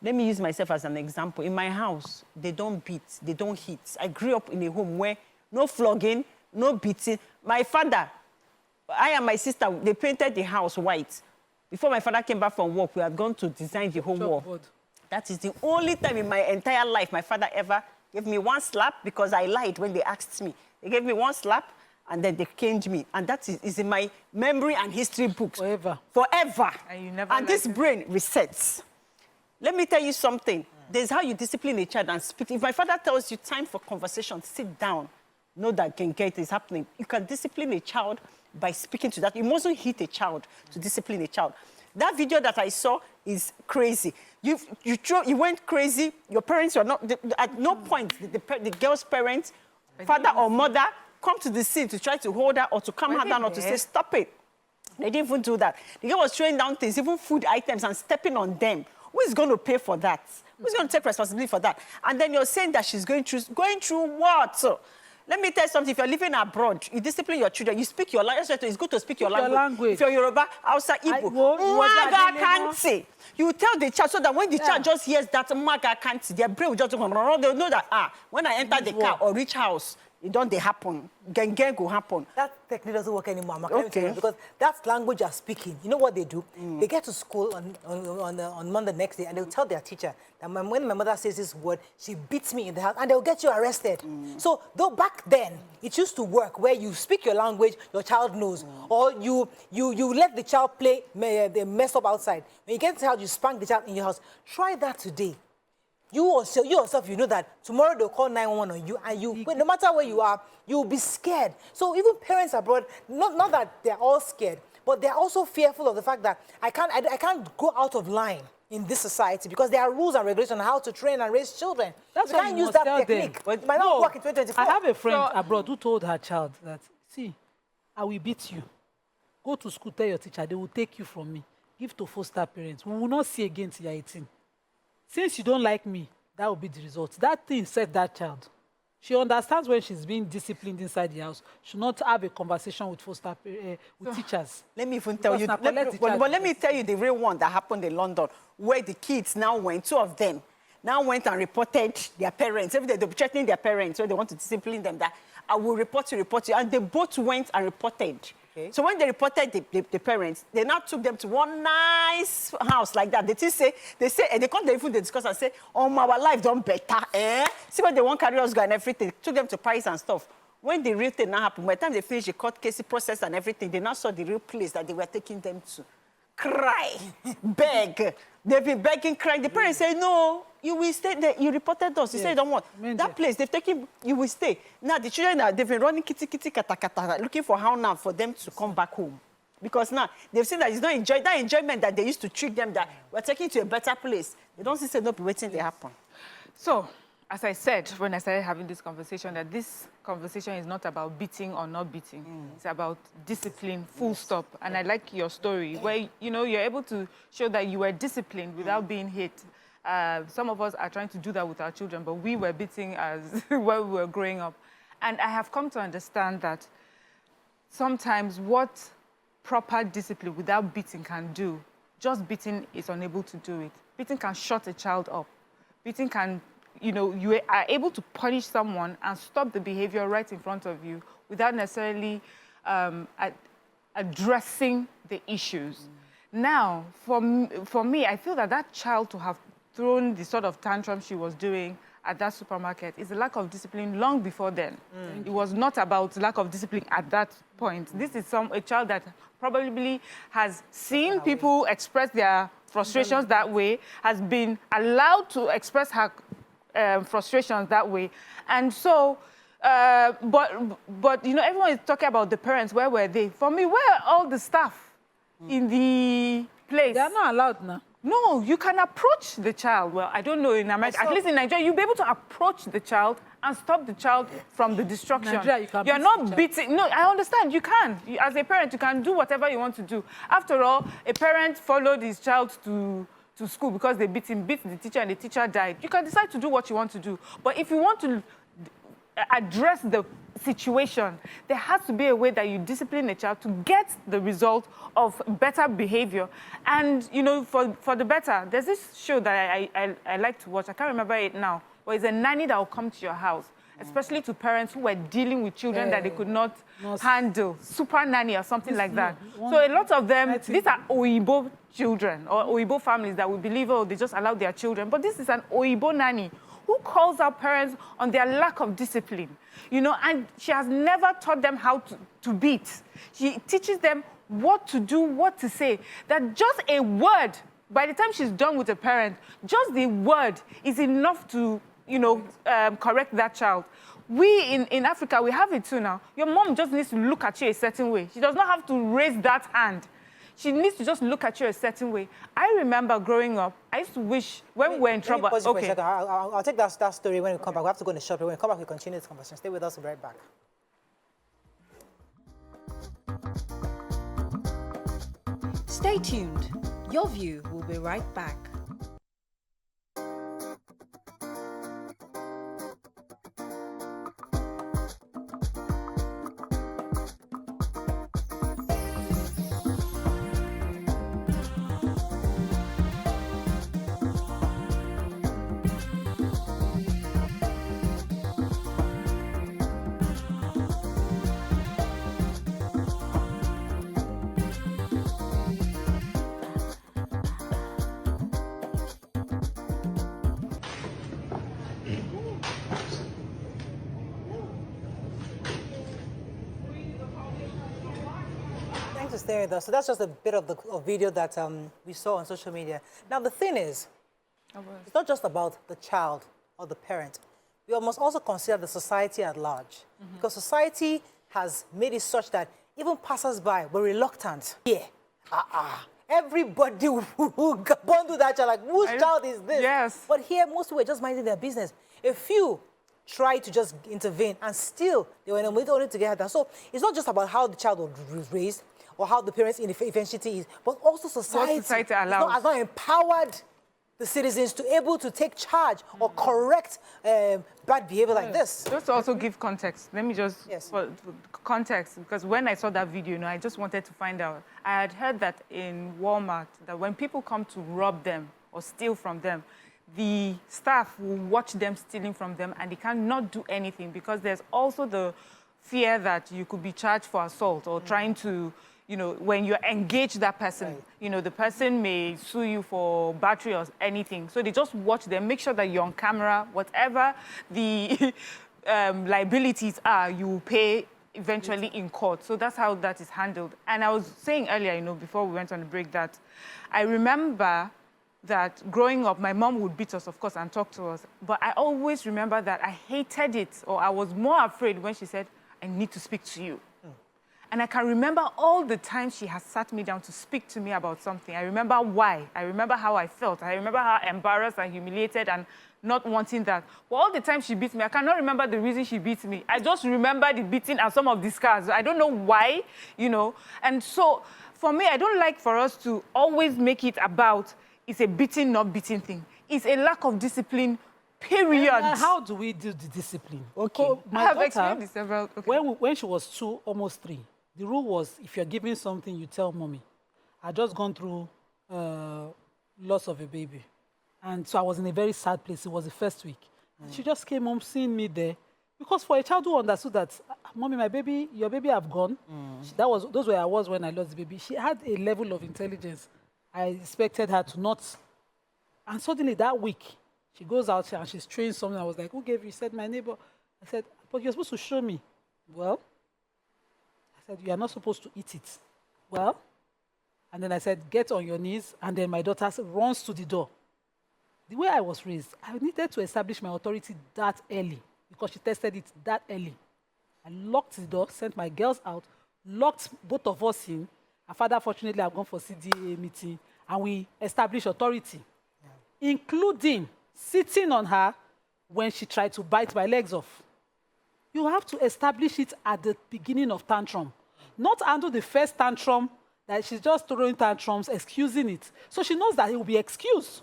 Let me use myself as an example. In my house, they don't beat, they don't hit. I grew up in a home where no flogging, no beating. My father, I and my sister, they painted the house white. Before my father came back from work, we had gone to design the whole wall. That is the only time in my entire life my father ever gave me one slap because I lied when they asked me. They gave me one slap, and then they caned me. And that is in my memory and history books. Forever. Forever. And this brain resets. Let me tell you something. There's how you discipline a child and speak. If my father tells you time for conversation, sit down, know that gengate is happening. You can discipline a child by speaking to that. You mustn't hit a child to discipline a child. That video that I saw is crazy. You went crazy. Your parents were not, at no point did the girl's parents, father or mother, come to the scene to try to hold her or to calm her down or to say, stop it. They didn't even do that. The girl was throwing down things, even food items, and stepping on them. Who is going to pay for that? Who's going to take responsibility for that? And then you're saying that she's going through what? So, let me tell you something. If you're living abroad, you discipline your children. You speak your language. It's good to speak your language. If you're Yoruba, Hausa, Igbo, Maga Kanti. You tell the child so that when the child just hears that Maga Kanti, their brain will just go, they'll know that, when I enter the car or reach house, it don't happen. Gang will happen. That technique doesn't work anymore, Amaka, because that language you're speaking. You know what they do? They get to school on Monday next day and they'll tell their teacher that when my mother says this word, she beats me in the house and they'll get you arrested. So though back then it used to work where you speak your language, your child knows, or you let the child play they mess up outside. When you get the child, you spank the child in your house. Try that today. You yourself, you know that tomorrow they'll call 911 on you, and no matter where you are, you'll be scared. So even parents abroad, not that they're all scared, but they're also fearful of the fact that I can't go out of line in this society because there are rules and regulations on how to train and raise children. That's you why can't you use must that tell technique. them. It might not work in 2024. I have a friend abroad who told her child that, see, I will beat you. Go to school, tell your teacher, they will take you from me. Give to foster parents. We will not see again till you're 18. Since you don't like me, that will be the result. That thing set that child. She understands when she's being disciplined inside the house. She should not have a conversation with teachers. Let me even tell you, let me tell you the real one that happened in London, where the kids now went, two of them, now went and reported their parents. Every day they'll be threatening their parents when they want to discipline them that I will report you. And they both went and reported. Okay. So when they reported the parents, they now took them to one nice house like that. They say, and they come there even they discuss and say, oh, our life done better, eh? See where they want carry us go and everything. Took them to Paris and stuff. When the real thing now happened, by the time they finished the court case process and everything, they now saw the real place that they were taking them to. Cry, beg. They've been begging, crying. The parents say, no, you will stay there. You reported us. You say you don't want. That place, they've taken, you will stay. Now, the children, they've been running kitty, kata, kata, looking for how now for them to come back home. Because now, they've seen that it's not that enjoyment that they used to treat them, that we're taking to a better place. They don't see, no, be waiting to happen. So, as I said, when I started having this conversation, that this conversation is not about beating or not beating. It's about discipline, full stop. And I like your story, where, you know, you're able to show that you were disciplined without being hit. Some of us are trying to do that with our children, but we were beating as when we were growing up. And I have come to understand that sometimes what proper discipline without beating can do, just beating is unable to do it. Beating can shut a child up. Beating can, you know, you are able to punish someone and stop the behavior right in front of you without necessarily addressing the issues. Now, for me, I feel that child to have thrown the sort of tantrum she was doing at that supermarket is a lack of discipline long before then. It was not about lack of discipline at that point. This is a child that probably has seen people express their frustrations that way, has been allowed to express her frustrations that way. And so, but you know, everyone is talking about the parents. Where were they? For me, where are all the staff in the place? They are not allowed now. No, you can approach the child. Well, I don't know in America. At least in Nigeria, you'll be able to approach the child and stop the child from the destruction. Nigeria, You're not beating. No, I understand. You can. As a parent, you can do whatever you want to do. After all, a parent followed his child to school because they beat the teacher, and the teacher died. You can decide to do what you want to do. But if you want to address the situation, there has to be a way that you discipline a child to get the result of better behavior. And, you know, for the better, there's this show that I like to watch. I can't remember it now. But it's a nanny that will come to your house, especially to parents who were dealing with children that they could not handle. Super nanny or something like that. So a lot of them, these are Oyibo children or Oyibo families that will believe, oh, they just allow their children. But this is an Oyibo nanny who calls out parents on their lack of discipline, you know, and she has never taught them how to beat. She teaches them what to do, what to say, that just a word, by the time she's done with a parent, just the word is enough to, you know, correct that child. we in Africa, we have it too now. Your mom just needs to look at you a certain way. She does not have to raise that hand. She needs to just look at you a certain way. I remember growing up, I used to wish when we were in trouble. Pause for a second. I'll take that story when we come back. We have to go in the shop. When we come back, we continue this conversation. Stay with us. We'll be right back. Stay tuned. Your View will be right back. Thanks for staying with us. So that's just a bit of the video that we saw on social media. Now, the thing is, it's not just about the child or the parent. We must also consider the society at large. Because society has made it such that even passers-by were reluctant. Yeah. Everybody will bundle that child, like, whose child is this? Yes. But here, most people were just minding their business. A few tried to just intervene, and still, they were only to get that. So it's not just about how the child was raised or how the parents' intensity is, but also society. What society allows. Has not empowered the citizens to able to take charge or correct bad behavior like this. Just to also give context, let me just, Yes. for context, because when I saw that video, I just wanted to find out. I had heard that in Walmart, that when people come to rob them or steal from them, the staff will watch them stealing from them and they cannot do anything because there's also the fear that you could be charged for assault or trying to, when you engage that person, the person may sue you for battery or anything. So they just watch them, make sure that you're on camera, whatever the liabilities are, you will pay eventually in court. So that's how that is handled. And I was saying earlier, before we went on the break, that I remember that growing up, my mom would beat us, of course, and talk to us. But I always remember that I hated it, or I was more afraid when she said, I need to speak to you. And I can remember all the times she has sat me down to speak to me about something. I remember why. I remember how I felt. I remember how embarrassed and humiliated and not wanting that. But all the time she beat me, I cannot remember the reason she beat me. I just remember the beating and some of the scars. I don't know why, And so, for me, I don't like for us to always make it about it's a beating, not beating thing. It's a lack of discipline, period. How do we do the discipline? Okay. I My have daughter, experienced this several... Okay. when she was 2, almost 3, the rule was if you're giving something, you tell mommy. I just gone through loss of a baby. And so I was in a very sad place. It was the first week. And she just came home seeing me there. Because for a child who understood that, mommy, your baby have gone. Those were hours when I lost the baby. She had a level of intelligence. I expected her to not. And suddenly that week, she goes out and she's trained something. I was like, who gave you? She said, my neighbor. I said, but you're supposed to show me. Well, I said, you are not supposed to eat it. Well, and then I said, get on your knees. And then my daughter runs to the door. The way I was raised, I needed to establish my authority that early because she tested it that early. I locked the door, sent my girls out, locked both of us in. Her father, fortunately, had gone for CDA meeting, and we established authority, including sitting on her when she tried to bite my legs off. You have to establish it at the beginning of tantrum, not handle the first tantrum that she's just throwing tantrums, excusing it. So she knows that it will be excused.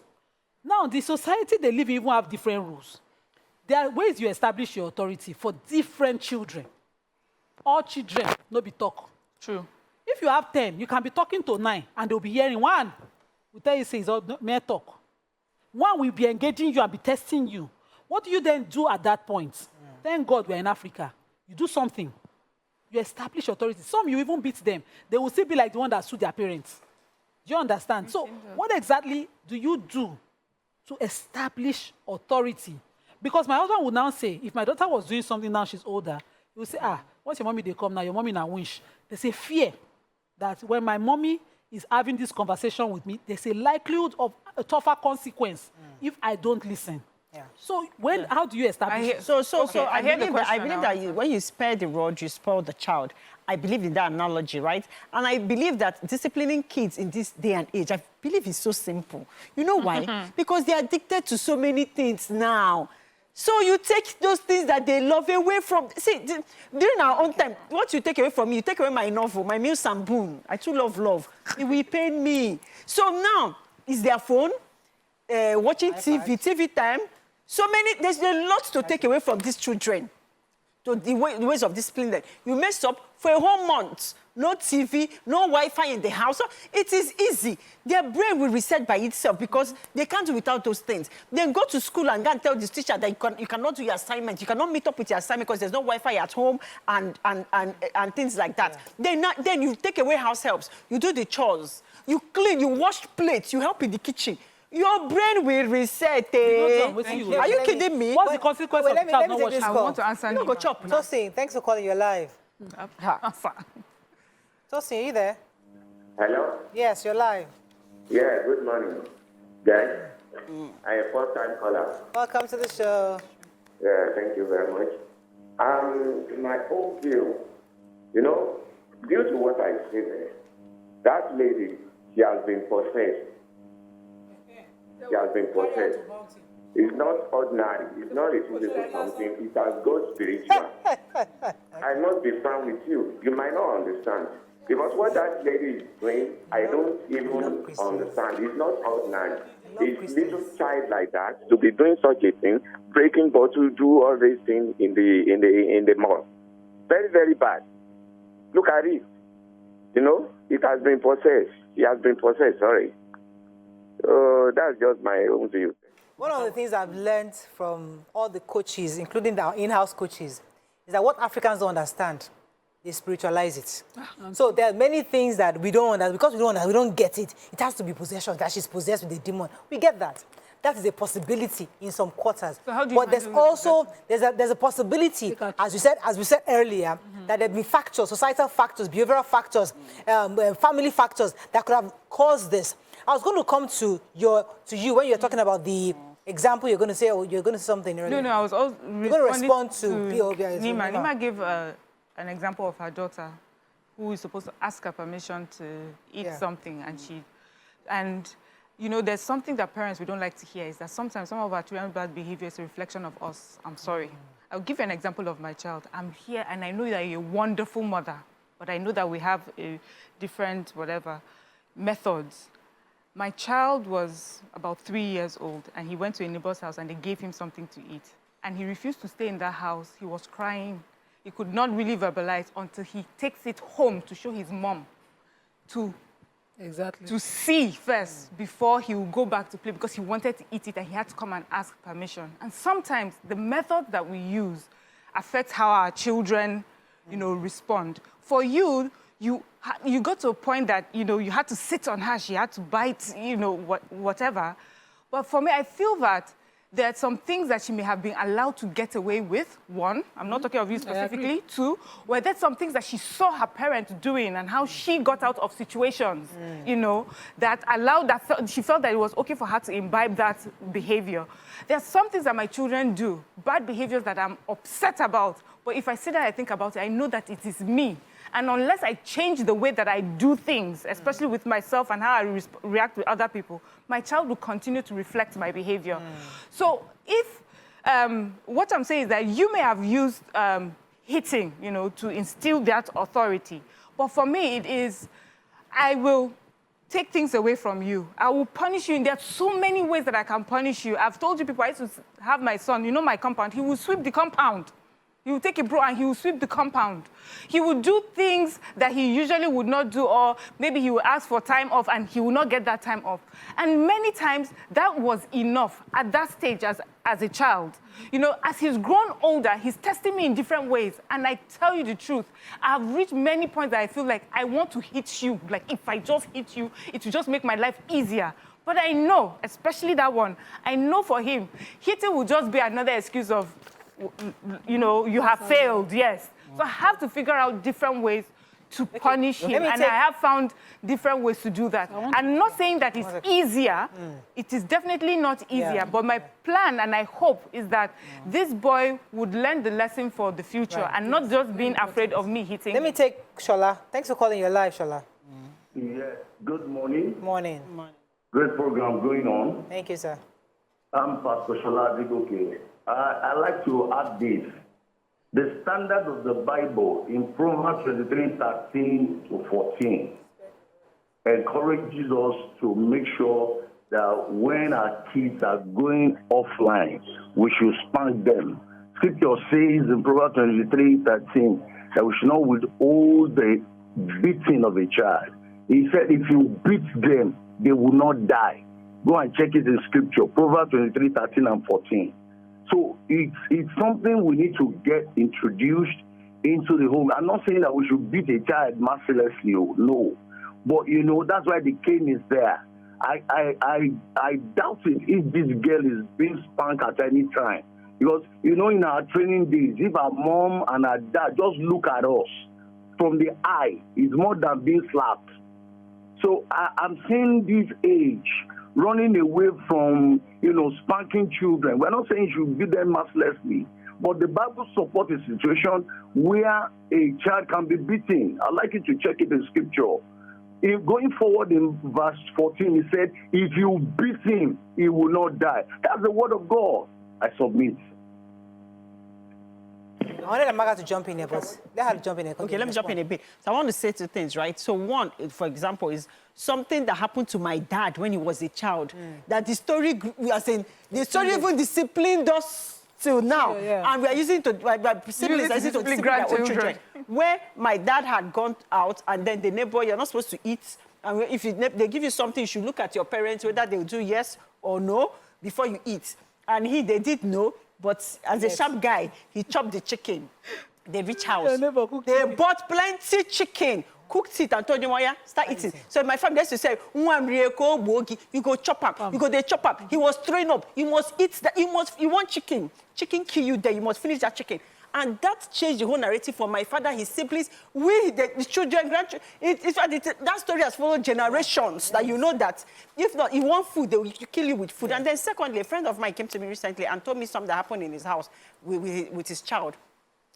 Now, the society they live in even have different rules. There are ways you establish your authority for different children. All children, no be talk. True. If you have 10, you can be talking to 9, and they'll be hearing. 1 will tell you, say, it's all mere talk. 1 will be engaging you and be testing you. What do you then do at that point? Thank God we're in Africa. You do something. You establish authority. Some you even beat them. They will still be like the one that sued their parents. Do you understand? So what exactly do you do to establish authority? Because my husband would now say, if my daughter was doing something now she's older, he would say, once your mommy they come now, your mommy now winch. There's a fear that when my mommy is having this conversation with me, there's a likelihood of a tougher consequence if I don't listen. Yeah. So how do you establish it? So Okay, I hear the believe that, question when you spare the rod, you spoil the child. I believe in that analogy, right? And I believe that disciplining kids in this day and age, I believe it's so simple. You know why? Because they're addicted to so many things now. So you take those things that they love away from. See, during our own time, what you take away from me, you take away my novel, my meals and boon. I too love. It will pain me. So now, is their phone, watching TV time. So many, there's a lot to take away from these children. To the ways of discipline them. You mess up for a whole month. No TV, no Wi-Fi in the house. So it is easy. Their brain will reset by itself because they can't do without those things. Then go to school and go and tell this teacher that you cannot do your assignment. You cannot meet up with your assignment because there's no Wi-Fi at home and things like that. Yeah. Then you take away house helps. You do the chores. You clean, you wash plates, you help in the kitchen. Your brain will reset. Are you kidding me? What's the consequence of child not watching? I want to answer You go chop. Tosin, thanks for calling. You're live. Tosin, are you there? Hello? Yes, you're live. Yeah, good morning, guys. I am a first-time caller. Welcome to the show. Yeah, thank you very much. In my own view, due to what I said, that lady, she has been possessed. She has been possessed. It's not ordinary. It's not a physical something. It has gone spiritual. I must be frank with you. You might not understand. Because what that lady is doing, I don't even understand. It's not ordinary. It's little child like that to be doing such a thing, breaking bottle, do all these things in the mall. Very, very bad. Look at it. It has been possessed. She has been possessed, sorry. That's just my own view. One of the things I've learned from all the coaches, including our in-house coaches, is that what Africans don't understand, they spiritualize it. So there are many things that we don't understand. Because we don't get it, it has to be possession, that she's possessed with a demon. We get that. That is a possibility in some quarters. So how do you but there's also there's a possibility, as we said earlier, that there be factors, societal factors, behavioral factors, family factors that could have caused this. I was going to come to you when you're talking about the example. You're going to say, you're going to say something earlier. No, I was also respond to Nima. Nima gave an example of her daughter who is supposed to ask her permission to eat something, and there's something that parents we don't like to hear is that sometimes some of our children's bad behavior is a reflection of us. I'm sorry. I'll give you an example of my child. I'm here and I know that you're a wonderful mother, but I know that we have a different methods. My child was about 3 years old and he went to a neighbor's house and they gave him something to eat. And he refused to stay in that house. He was crying. He could not really verbalize until he takes it home to show his mom to see first before he would go back to play because he wanted to eat it and he had to come and ask permission. And sometimes the method that we use affects how our children, respond. For you got to a point that, you had to sit on her, she had to bite, whatever. But for me, I feel that there are some things that she may have been allowed to get away with. One, I'm not talking of you specifically. Two, where there's some things that she saw her parents doing and how she got out of situations, that allowed that, she felt that it was okay for her to imbibe that behavior. There are some things that my children do, bad behaviors that I'm upset about. But if I sit there and I think about it, I know that it is me. And unless I change the way that I do things, especially with myself and how I react with other people, my child will continue to reflect my behavior. So if, what I'm saying is that you may have used hitting, to instill that authority. But for me, it is, I will take things away from you. I will punish you. And there are so many ways that I can punish you. I've told you people, I used to have my son, my compound, he will sweep the compound. He will take a broom and he will sweep the compound. He will do things that he usually would not do, or maybe he will ask for time off and he will not get that time off. And many times that was enough at that stage as a child. As he's grown older, he's testing me in different ways. And I tell you the truth, I've reached many points that I feel like I want to hit you. Like if I just hit you, it will just make my life easier. But I know, especially that one, I know for him, hitting will just be another excuse of, you have failed, yes. So I have to figure out different ways to punish him. And I have found different ways to do that. I'm not saying that it's easier. It is definitely not easier. But my plan and I hope is that this boy would learn the lesson for the future and not just being afraid of me hitting Let me take Shola. Thanks for calling your live, Shola. Yes, good morning. Morning. Great program going on. Thank you, sir. I'm Pastor Shola Digoke. I like to add this. The standard of the Bible in Proverbs 23:13-14 encourages us to make sure that when our kids are going offline, we should spank them. Scripture says in Proverbs 23:13 that we should not withhold the beating of a child. He said, if you beat them, they will not die. Go and check it in Scripture, Proverbs 23:13 and 14. So it's something we need to get introduced into the home. I'm not saying that we should beat a child mercilessly, no. But, you know, that's why the cane is there. I doubt it if this girl is being spanked at any time. Because, you know, in our training days, if our mom and our dad just look at us from the eye, it's more than being slapped. So I'm seeing this age running away from, you know, spanking children. We're not saying you should beat them mercilessly, but the Bible supports a situation where a child can be beaten. I'd like you to check it in Scripture. Going forward in verse 14, he said, if you beat him, he will not die. That's the word of God. I submit. I wanted Amaka to jump in here, but let her jump in here. Okay, let me jump in a bit. So I want to say two things, right? So one, for example, is something that happened to my dad when he was a child. That the story, we are saying, the story even disciplined us till now. And we are using to, siblings are using to discipline their own children. Where my dad had gone out and then the neighbor, you're not supposed to eat. And if they give you something, you should look at your parents, whether they'll do yes or no before you eat. And they did no. But as a sharp guy, he chopped the chicken. They reached house. They bought plenty chicken, cooked it, and told him, start eating. So my family used to say, you go chop up. You go they chop up. He was throwing up. You must eat that. You want chicken. Chicken kill you there. You must finish that chicken. And that changed the whole narrative for my father, his siblings, the children, grandchildren. That story has followed generations, that you know that. If not, you want food, they will kill you with food. And then secondly, a friend of mine came to me recently and told me something that happened in his house with his child.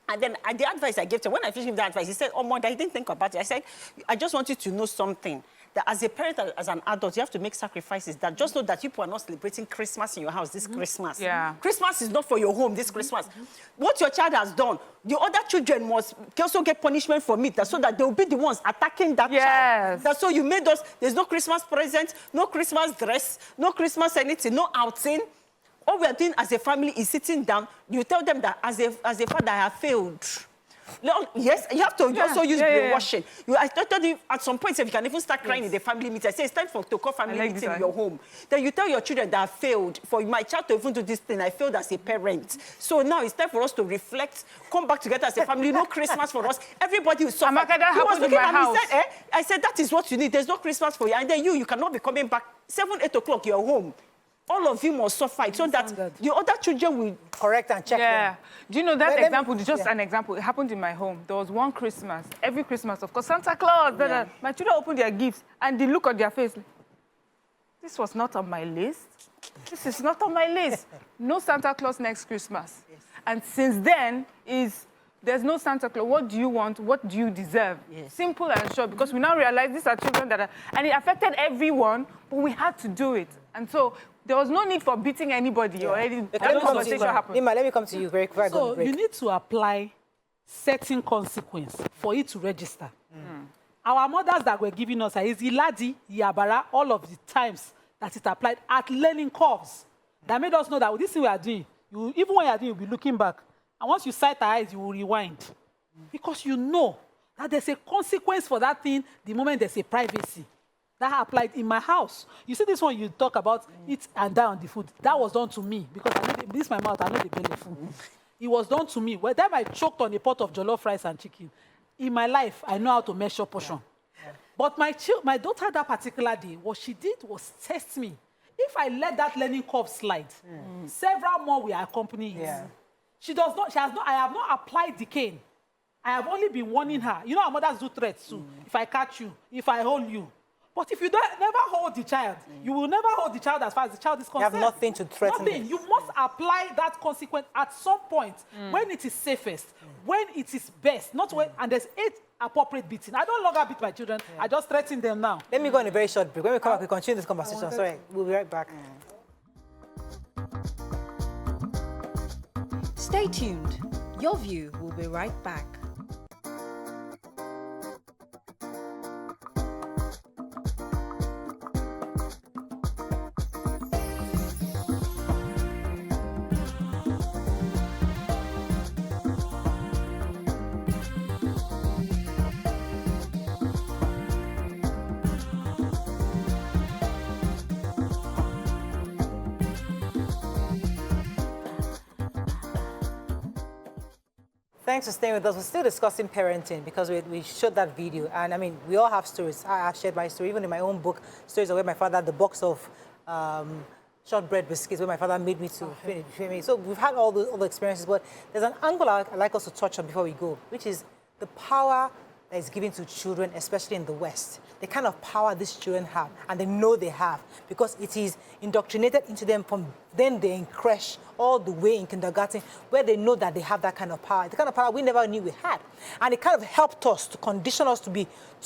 And then the advice I gave to him, when I finished him the advice, he said, oh, Mom, I didn't think about it. I said, I just want you to know something. That as a parent, as an adult, you have to make sacrifices. That just know that people are not celebrating Christmas in your house this Christmas. Christmas is not for your home this Christmas. What your child has done, the other children must also get punishment for it, so that they will be the ones attacking that child. That's so you made us, there's no Christmas present, no Christmas dress, no Christmas anything, no outing. All we are doing as a family is sitting down. You tell them that as a father, I have failed. Yes, you have to also use brainwashing. I told you at some point, if you can even start crying in the family meeting, I say it's time to call family meeting in your home. Then you tell your children that I failed. For my child to even do this thing, I failed as a parent. So now it's time for us to reflect, come back together as a family. No Christmas for us. Everybody will suffer. Amaka, that happened in my house. I said, that is what you need. There's no Christmas for you. And then you cannot be coming back 7, 8 o'clock, you're home. All of you must suffer it so that the other children will correct and check them. Do you know that example? Just an example. It happened in my home. There was one Christmas. Every Christmas, of course, Santa Claus. My children opened their gifts and they look at their face. This was not on my list. This is not on my list. No Santa Claus next Christmas. And since then, there's no Santa Claus. What do you want? What do you deserve? Simple and short. Because we now realize these are children that and it affected everyone, but we had to do it. And so there was no need for beating anybody or anything. That conversation happened. Nima, let me come to you very quick. So you need to apply certain consequence for it to register. Our mothers that were giving us is Iladi, Yabara, all of the times that it applied at learning curves. That made us know that this thing we are doing, even when you are doing, you'll be looking back. And once you sight our eyes, you will rewind. Because you know that there's a consequence for that thing the moment there's a privacy. That applied in my house. You see this one you talk about, eat and die on the food. That was done to me because this is my mouth, I know the belly food. It was done to me. Well, then I choked on a pot of jollof rice and chicken. In my life, I know how to measure portion. But my daughter that particular day, what she did was test me. If I let that learning curve slide, several more will accompany it. She does not, I have not applied the cane. I have only been warning her. You know how mothers do threats too. If I catch you, if I hold you. But if you never hold the child, you will never hold the child as far as the child is concerned. You have nothing to threaten. Nothing. You must apply that consequence at some point when it is safest, when it is best, not when, and there's 8 appropriate beating. I don't longer beat my children. I just threaten them now. Let me go on a very short break. When we come back, we continue this conversation. Sorry, we'll be right back. Stay tuned. Your view will be right back. Thanks for staying with us. We're still discussing parenting because we showed that video. And I mean, we all have stories. I shared my story. Even in my own book, stories of where my father had the box of shortbread biscuits where my father made me to finish. So we've had all the experiences. But there's an angle I'd like us to touch on before we go, which is the power that is given to children, especially in the West. The kind of power these children have, and they know they have, because it is indoctrinated into them from then they're in creche all the way in kindergarten, where they know that they have that kind of power, the kind of power we never knew we had. And it kind of helped us to condition us to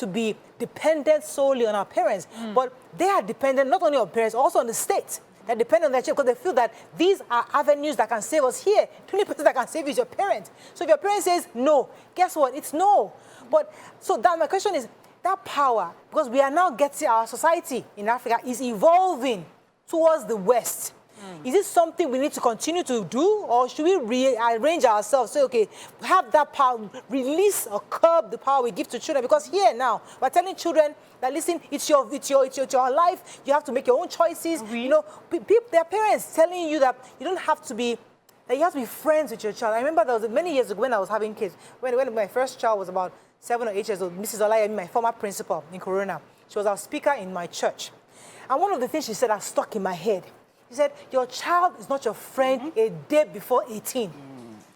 be dependent solely on our parents. But they are dependent not only on parents, also on the state. They're dependent on their children because they feel that these are avenues that can save us here. The only person that can save you is your parent. So if your parent says no, guess what? It's no. But so that my question is, that power, because we are now getting, our society in Africa is evolving towards the West. Is it something we need to continue to do, or should we rearrange ourselves? Say, okay, have that power, release or curb the power we give to children? Because here now, we're telling children that, listen, it's your life. You have to make your own choices. You know, their parents telling you that you don't have to be, that you have to be friends with your child. I remember that was many years ago when I was having kids. When my first child was about 7 or 8 years old, Mrs. Olaya, my former principal in Corona, she was our speaker in my church. And one of the things she said that stuck in my head. She said, your child is not your friend a day before 18.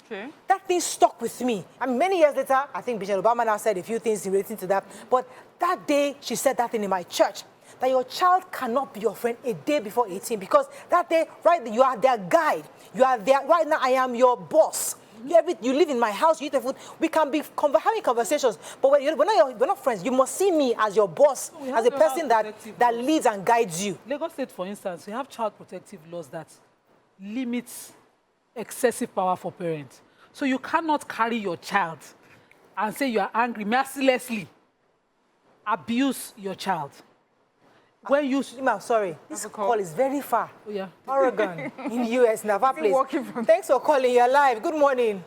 Okay. That thing stuck with me. I mean, many years later, I think Bishop Obama now said a few things relating to that. But that day, she said that thing in my church, that your child cannot be your friend a day before 18, because that day, right, you are their guide. You are their, right now, I am your boss. You live in my house, you eat the food. We can be having conversations, but we're not friends. You must see me as your boss, as a person that leads and guides you. Lagos State, for instance, we have child protective laws that limit excessive power for parents. So you cannot carry your child and say you are angry, mercilessly abuse your child. When you... sorry, this call is very far. Oh, yeah. Oregon, in the U.S., now, far place. Thanks for calling. You're live. Good morning.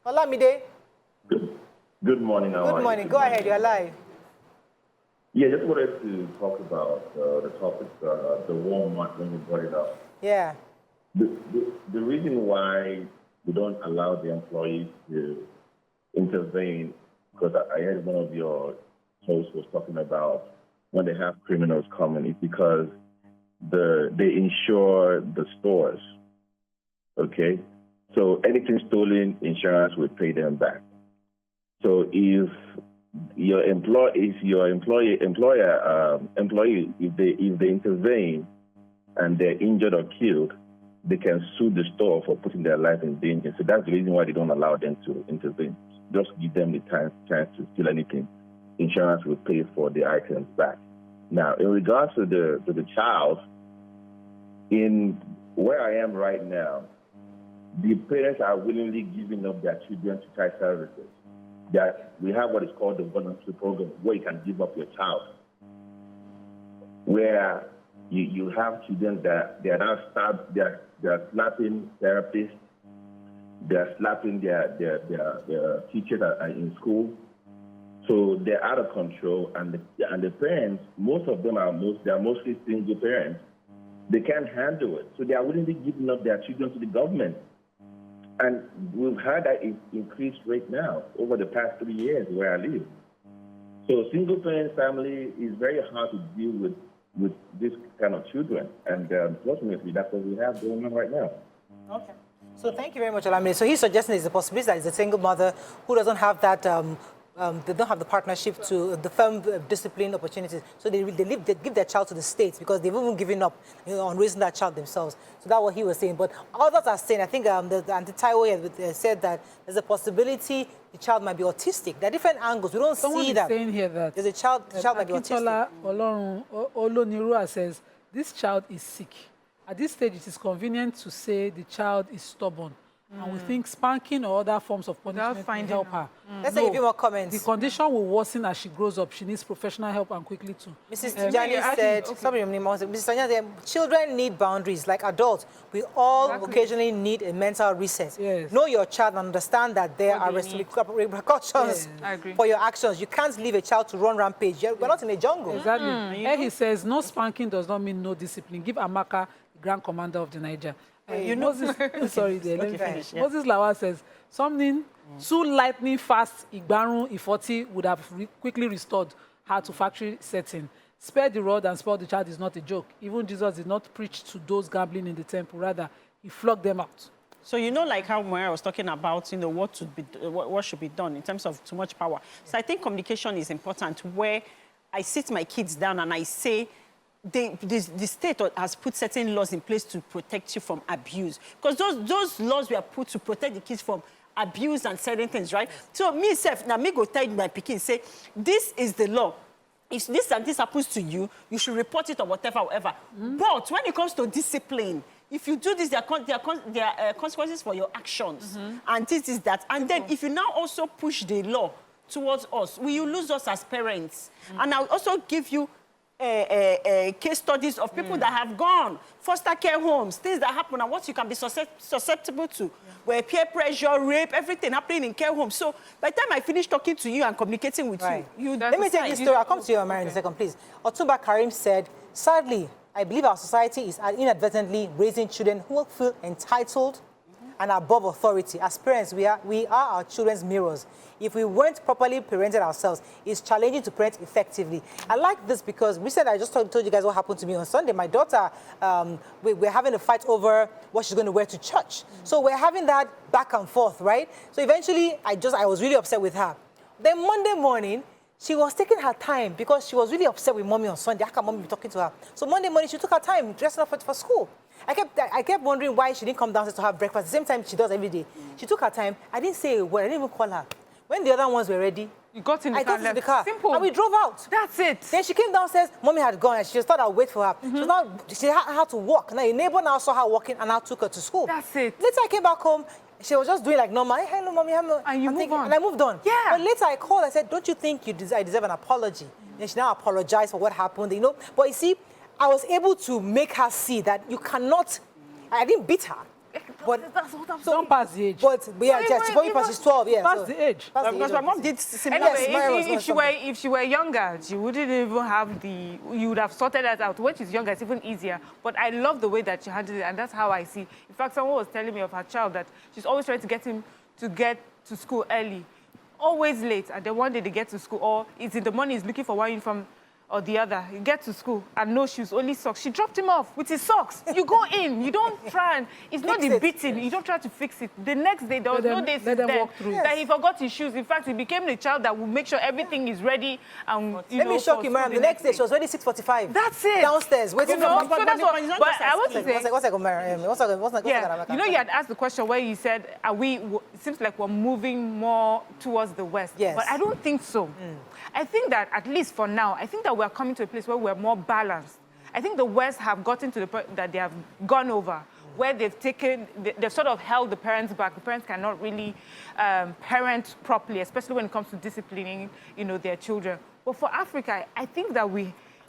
Olamide. Good morning. Good morning. Go ahead. You're live. Yeah, just wanted to talk about the topic, the Walmart, when you brought it up. Yeah. The reason why we don't allow the employees to intervene, because I heard one of your hosts was talking about when they have criminals coming, is because they insure the stores. Okay, so anything stolen, insurance will pay them back. So if your employee, if they intervene and they're injured or killed, they can sue the store for putting their life in danger. So that's the reason why they don't allow them to intervene. Just give them the chance to steal anything. Insurance will pay for the items back. Now, in regards to the child, in where I am right now, the parents are willingly giving up their children to child services. That we have what is called the voluntary program, where you can give up your child, where you have children that they are now they're slapping therapists, they're slapping their teachers that are in school. So they're out of control, and the parents, most of them they're mostly single parents. They can't handle it, so they are willingly giving up their children to the government. And we've had that increased rate now over the past 3 years where I live. So single parent family is very hard to deal with this kind of children, and unfortunately, that's what we have going on right now. Okay. So thank you very much, Olamide. So he's suggesting there's a possibility that it's a single mother who doesn't have that, they don't have the partnership to the firm discipline opportunities. So they give their child to the states because they've even given up on raising that child themselves. So that's what he was saying. But others are saying, I think the anti-Taiwo said that there's a possibility the child might be autistic. There are different angles. We don't Someone see is that. saying here that There's a child might be autistic. Olonirua says, this child is sick. At this stage, it is convenient to say the child is stubborn. And we think spanking or other forms of punishment will help her. Let's take a few more comments. The condition will worsen as she grows up. She needs professional help and quickly too. Mrs. Tijani said, Mrs. Tijani said, children need boundaries. Like adults, we all occasionally need a mental reset. Yes. Know your child and understand that there are repercussions for your actions. You can't leave a child to run rampage. We're not in a jungle. Exactly. And he says, no spanking does not mean no discipline. Give Amaka the Grand Commander of the Niger. Moses, sorry, let me finish. Yeah. Moses Lawal says, something too lightning fast, Igbaru, Ifoti would have quickly restored her to factory setting. Spare the rod and spoil the child is not a joke. Even Jesus did not preach to those gambling in the temple. Rather, he flogged them out. So like how Moira was talking about, what should be done in terms of too much power. So I think communication is important, where I sit my kids down and I say, the state has put certain laws in place to protect you from abuse. Because those laws were put to protect the kids from abuse and certain things, right? So now me go tell my pikin, say, this is the law. If this and this happens to you, you should report it or whatever. But when it comes to discipline, if you do this, there are consequences for your actions. And this is that. And then if you now also push the law towards us, will you lose us as parents? And I'll also give you case studies of people that have gone, foster care homes, things that happen and what you can be susceptible to, where peer pressure, rape, everything happening in care homes. So by the time I finish talking to you and communicating with you, let me take this story. I'll come to you, Mary, in a second, please. Otumba Karim said, sadly, I believe our society is inadvertently raising children who will feel entitled and above authority. As parents, we are our children's mirrors. If we weren't properly parented ourselves, it's challenging to parent effectively. I like this because recently I just told you guys what happened to me on Sunday. My daughter, we're having a fight over what she's going to wear to church. So we're having that back and forth, right? So eventually, I was really upset with her. Then Monday morning, she was taking her time because she was really upset with mommy on Sunday. How can mommy be talking to her? So Monday morning, she took her time dressing up for school. I kept wondering why she didn't come downstairs to have breakfast at the same time she does every day. She took her time. I didn't say a word. I didn't even call her. When the other ones were ready, you got in the I car. got into the car. Simple. And we drove out. That's it. Then she came downstairs. Mommy had gone, and she just thought I'd wait for her. So now she had to walk. Now a neighbor now saw her walking, and now took her to school. That's it. Later I came back home. She was just doing like normal. Hey, hello, mommy. Hello. And you moved on. And I moved on. Yeah. But later I called. I said, don't you think I deserve an apology? And she now apologized for what happened. But you see, I was able to make her see that you cannot. I didn't beat her. But that's what I'm saying. Don't pass the age. But yeah, she's probably past 12 years. Pass the age. because my mom did similar. Anyway, if she were younger, she wouldn't even have you would have sorted that out. When she's younger, it's even easier. But I love the way that she handled it, and that's how I see. In fact, someone was telling me of her child that she's always trying to get him to get to school early, always late, and then one day they get to school, or it's in the morning, he's looking for one uniform or the other. You get to school and no shoes, only socks. She dropped him off with his socks. You go in, you don't try and, it's not the beating, you don't try to fix it. The next day, there was no day since then that he forgot his shoes. In fact, he became the child that will make sure everything is ready. And, let me shock you, Mary. The next day, she was ready 6:45. That's it. Downstairs, waiting for me. So that's what, but I want to say... What's Mary? You had asked the question where you said, it seems like we're moving more towards the West. Yes. But I don't think so. I think that, at least for now, I think that we're coming to a place where we're more balanced. I think the West have gotten to the point that they have gone over, where they've sort of held the parents back. The parents cannot really parent properly, especially when it comes to disciplining, their children. But for Africa, I think that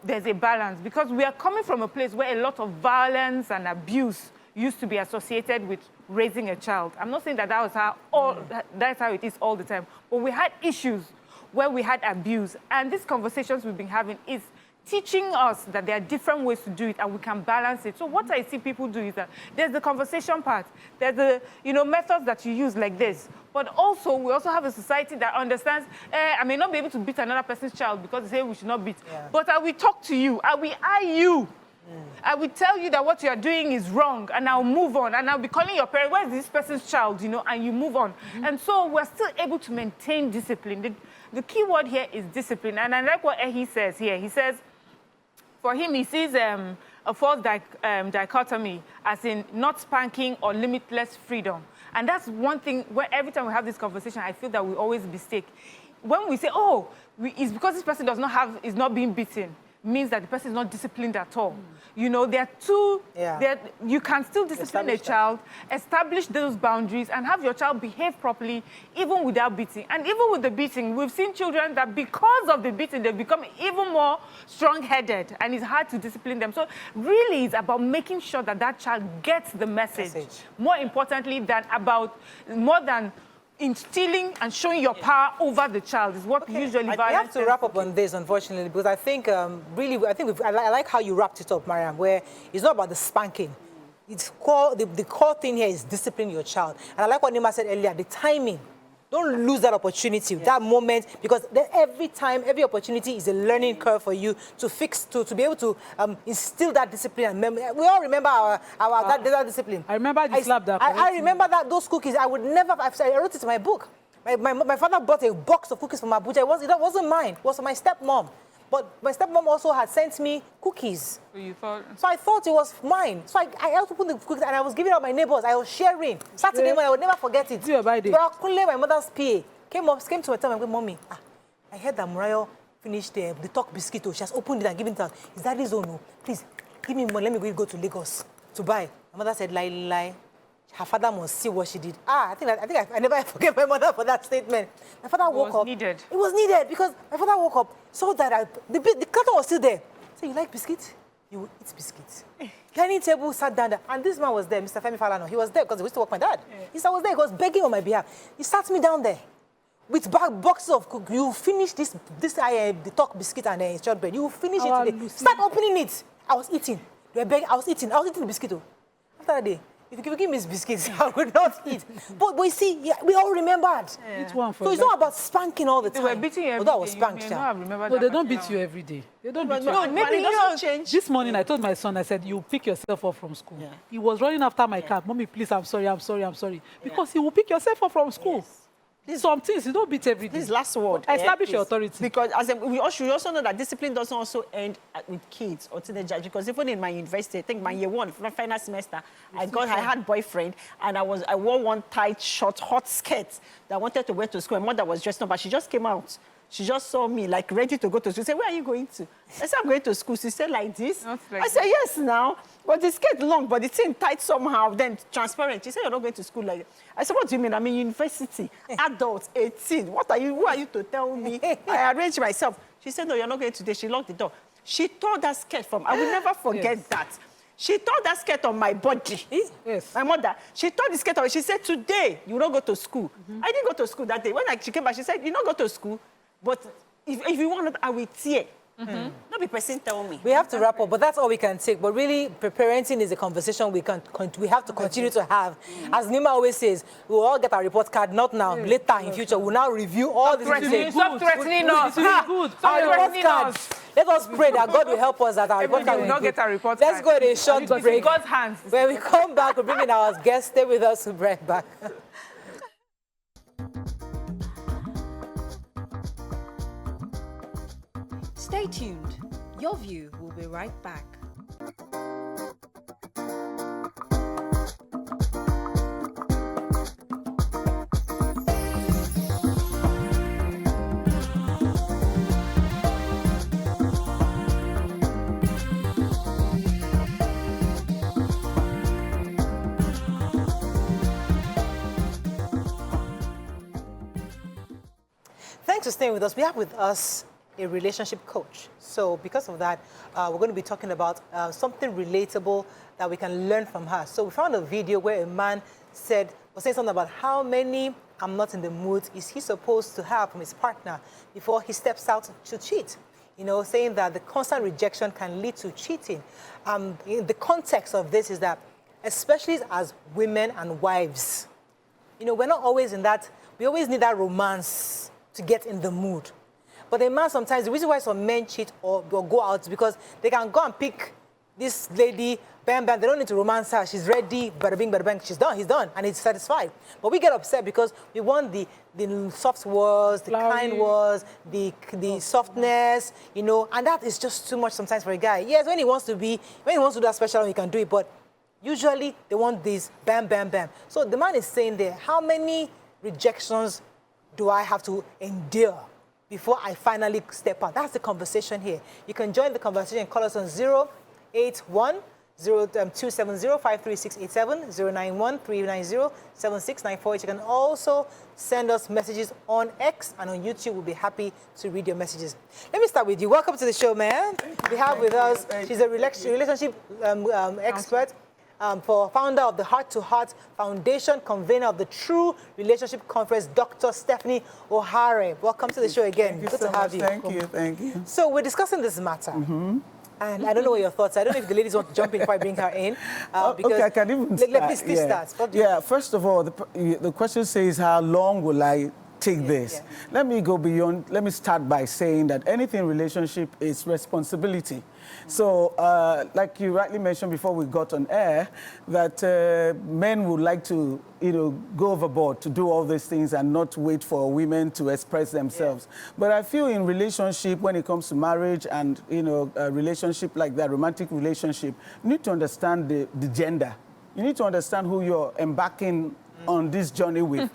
there's a balance, because we are coming from a place where a lot of violence and abuse used to be associated with raising a child. I'm not saying that that's how it is all the time, but we had issues where we had abuse. And these conversations we've been having is teaching us that there are different ways to do it and we can balance it. So what I see people do is that there's the conversation part, there's the methods that you use like this, but also we also have a society that understands, I may not be able to beat another person's child because they say we should not beat, but I will talk to you, I will eye you. I will tell you that what you are doing is wrong, and I'll move on, and I'll be calling your parent, where's this person's child, you know, and you move on. And so we're still able to maintain discipline. The key word here is discipline, and I like what he says here. He says, for him, he sees a false dichotomy, as in not spanking or limitless freedom. And that's one thing where every time we have this conversation, I feel that we always mistake. When we say, oh, it's because this person is not being beaten, means that the person is not disciplined at all. You know, there are two, you can still discipline a child, establish those boundaries, and have your child behave properly, even without beating. And even with the beating, we've seen children that because of the beating, they become even more strong-headed, and it's hard to discipline them. So really, it's about making sure that that child gets the message. More importantly, more than instilling and showing your power over the child is what usually violence. We have to wrap up on this, unfortunately, because I think I like how you wrapped it up, Mariam, where it's not about the spanking. It's the core thing here is discipline your child. And I like what Nima said earlier, the timing. Don't lose that opportunity, that moment, because every opportunity is a learning curve for you to be able to instill that discipline and memory. We all remember that discipline. I remember the slap that. I remember those cookies. I would never. I wrote it in my book. My father bought a box of cookies from Abuja. It wasn't mine. It was from my stepmom. But my stepmom also had sent me cookies. So I thought it was mine. So I opened the cookies and I was giving out my neighbors. I was sharing. Saturday morning, I would never forget it. But my mother's PA came to my time and said, Mommy, I heard that Murayo finished the talk biscuit. She has opened it and given it out. Is that his own? Please, give me money. Let me go to Lagos to buy. My mother said, lie. Her father must see what she did. I never forget my mother for that statement. My father woke up. It was needed because my father woke up, saw that the carton was still there. So, you like biscuits? You will eat biscuits. Dining table, sat down there, and this man was there, Mr. Femi Falano. He was there because he used to work with my dad. He was there. He was begging on my behalf. He sat me down there with boxes of cookies. You finish the talk biscuit and shortbread. You finish it today. Start opening it. I was eating. They were begging. I was eating the biscuit. After that day, if you give me biscuits, I would not eat. But you see, we all remembered. So it's not about spanking all the time. They were beating you every day. I was day. spanked. No, they don't beat you every day. They don't beat you. No, maybe it doesn't change. This morning, I told my son, I said, you pick yourself up from school. He was running after my car. Mommy, please, I'm sorry. Because he will pick yourself up from school. Some things you don't beat every day. This last word. Establish your authority. Because we also know that discipline doesn't also end with kids or teenagers. Because even in my university, I think my year one, final semester, I had a boyfriend, and I wore one tight, short, hot skirt that I wanted to wear to school. My mother was dressed up, but she just came out. She just saw me, like, ready to go to school. She said, where are you going to? I said, I'm going to school. She said, like this? I said, yes, now. But the skirt long, but it's in tight somehow, then transparent. She said, you're not going to school like that. I said, what do you mean? I'm in university, adults, 18. Who are you to tell me? I arranged myself. She said, no, you're not going today. She locked the door. She tore that skirt from, I will never forget that. She tore that skirt on my body. Yes. My mother, she tore the skirt on. She said, today, you don't go to school. I didn't go to school that day. When she came back, she said, you don't go to school. But if you want it, I will tear. Not be person tell me. We have to wrap up, but that's all we can take. But really, parenting is a conversation we have to continue to have. As Nima always says, we'll all get our report card, not now, later in future. We'll now review all the things. Stop threatening us. Our report card. Let us pray that God will help us, that our report card will not get our report card. Let's go to a short break. In God's hands. When we come back, we'll bring in our guests. Stay with us. We'll be right back. Stay tuned. Your View will be right back. Thanks for staying with us. We have with us a relationship coach. So because of that, we're going to be talking about something relatable that we can learn from her. So we found a video where a man was saying something about how many I'm not in the mood is he supposed to have from his partner before he steps out to cheat. You know, saying that the constant rejection can lead to cheating. In the context of this is that, especially as women and wives, you know, we're not always in that, we always need that romance to get in the mood. But a man sometimes, the reason why some men cheat or go out is because they can go and pick this lady, bam, bam, they don't need to romance her. She's ready, bada bing, bada bang, she's done, he's done, and he's satisfied. But we get upset because we want the soft words, the kind words, the softness, you know, and that is just too much sometimes for a guy. Yes, when he wants to do that special, he can do it, but usually they want this bam, bam, bam. So the man is saying there, how many rejections do I have to endure before I finally step out? That's the conversation here. You can join the conversation and call us on 081-270-53687, 091-390-7694. You can also send us messages on X and on YouTube. We'll be happy to read your messages. Let me start with you. Welcome to the show, man. We have with us, she's a relationship expert, for founder of the Heart to Heart Foundation, convener of the True Relationship Conference, Dr. Stephanie O'Hare. Welcome to the show again. Good to have you. Thank you. So we're discussing this matter. And I don't know what your thoughts are. I don't know if the ladies want to jump in before I bring her in. Because okay, I can even start. Please start. First of all, the question says, how long will I take this? Let me go beyond. Let me start by saying that anything relationship is responsibility. So, like you rightly mentioned before we got on air, that men would like to, go overboard to do all these things and not wait for women to express themselves. But I feel in relationship, when it comes to marriage and, a relationship like that, romantic relationship, you need to understand the gender. You need to understand who you're embarking on this journey with,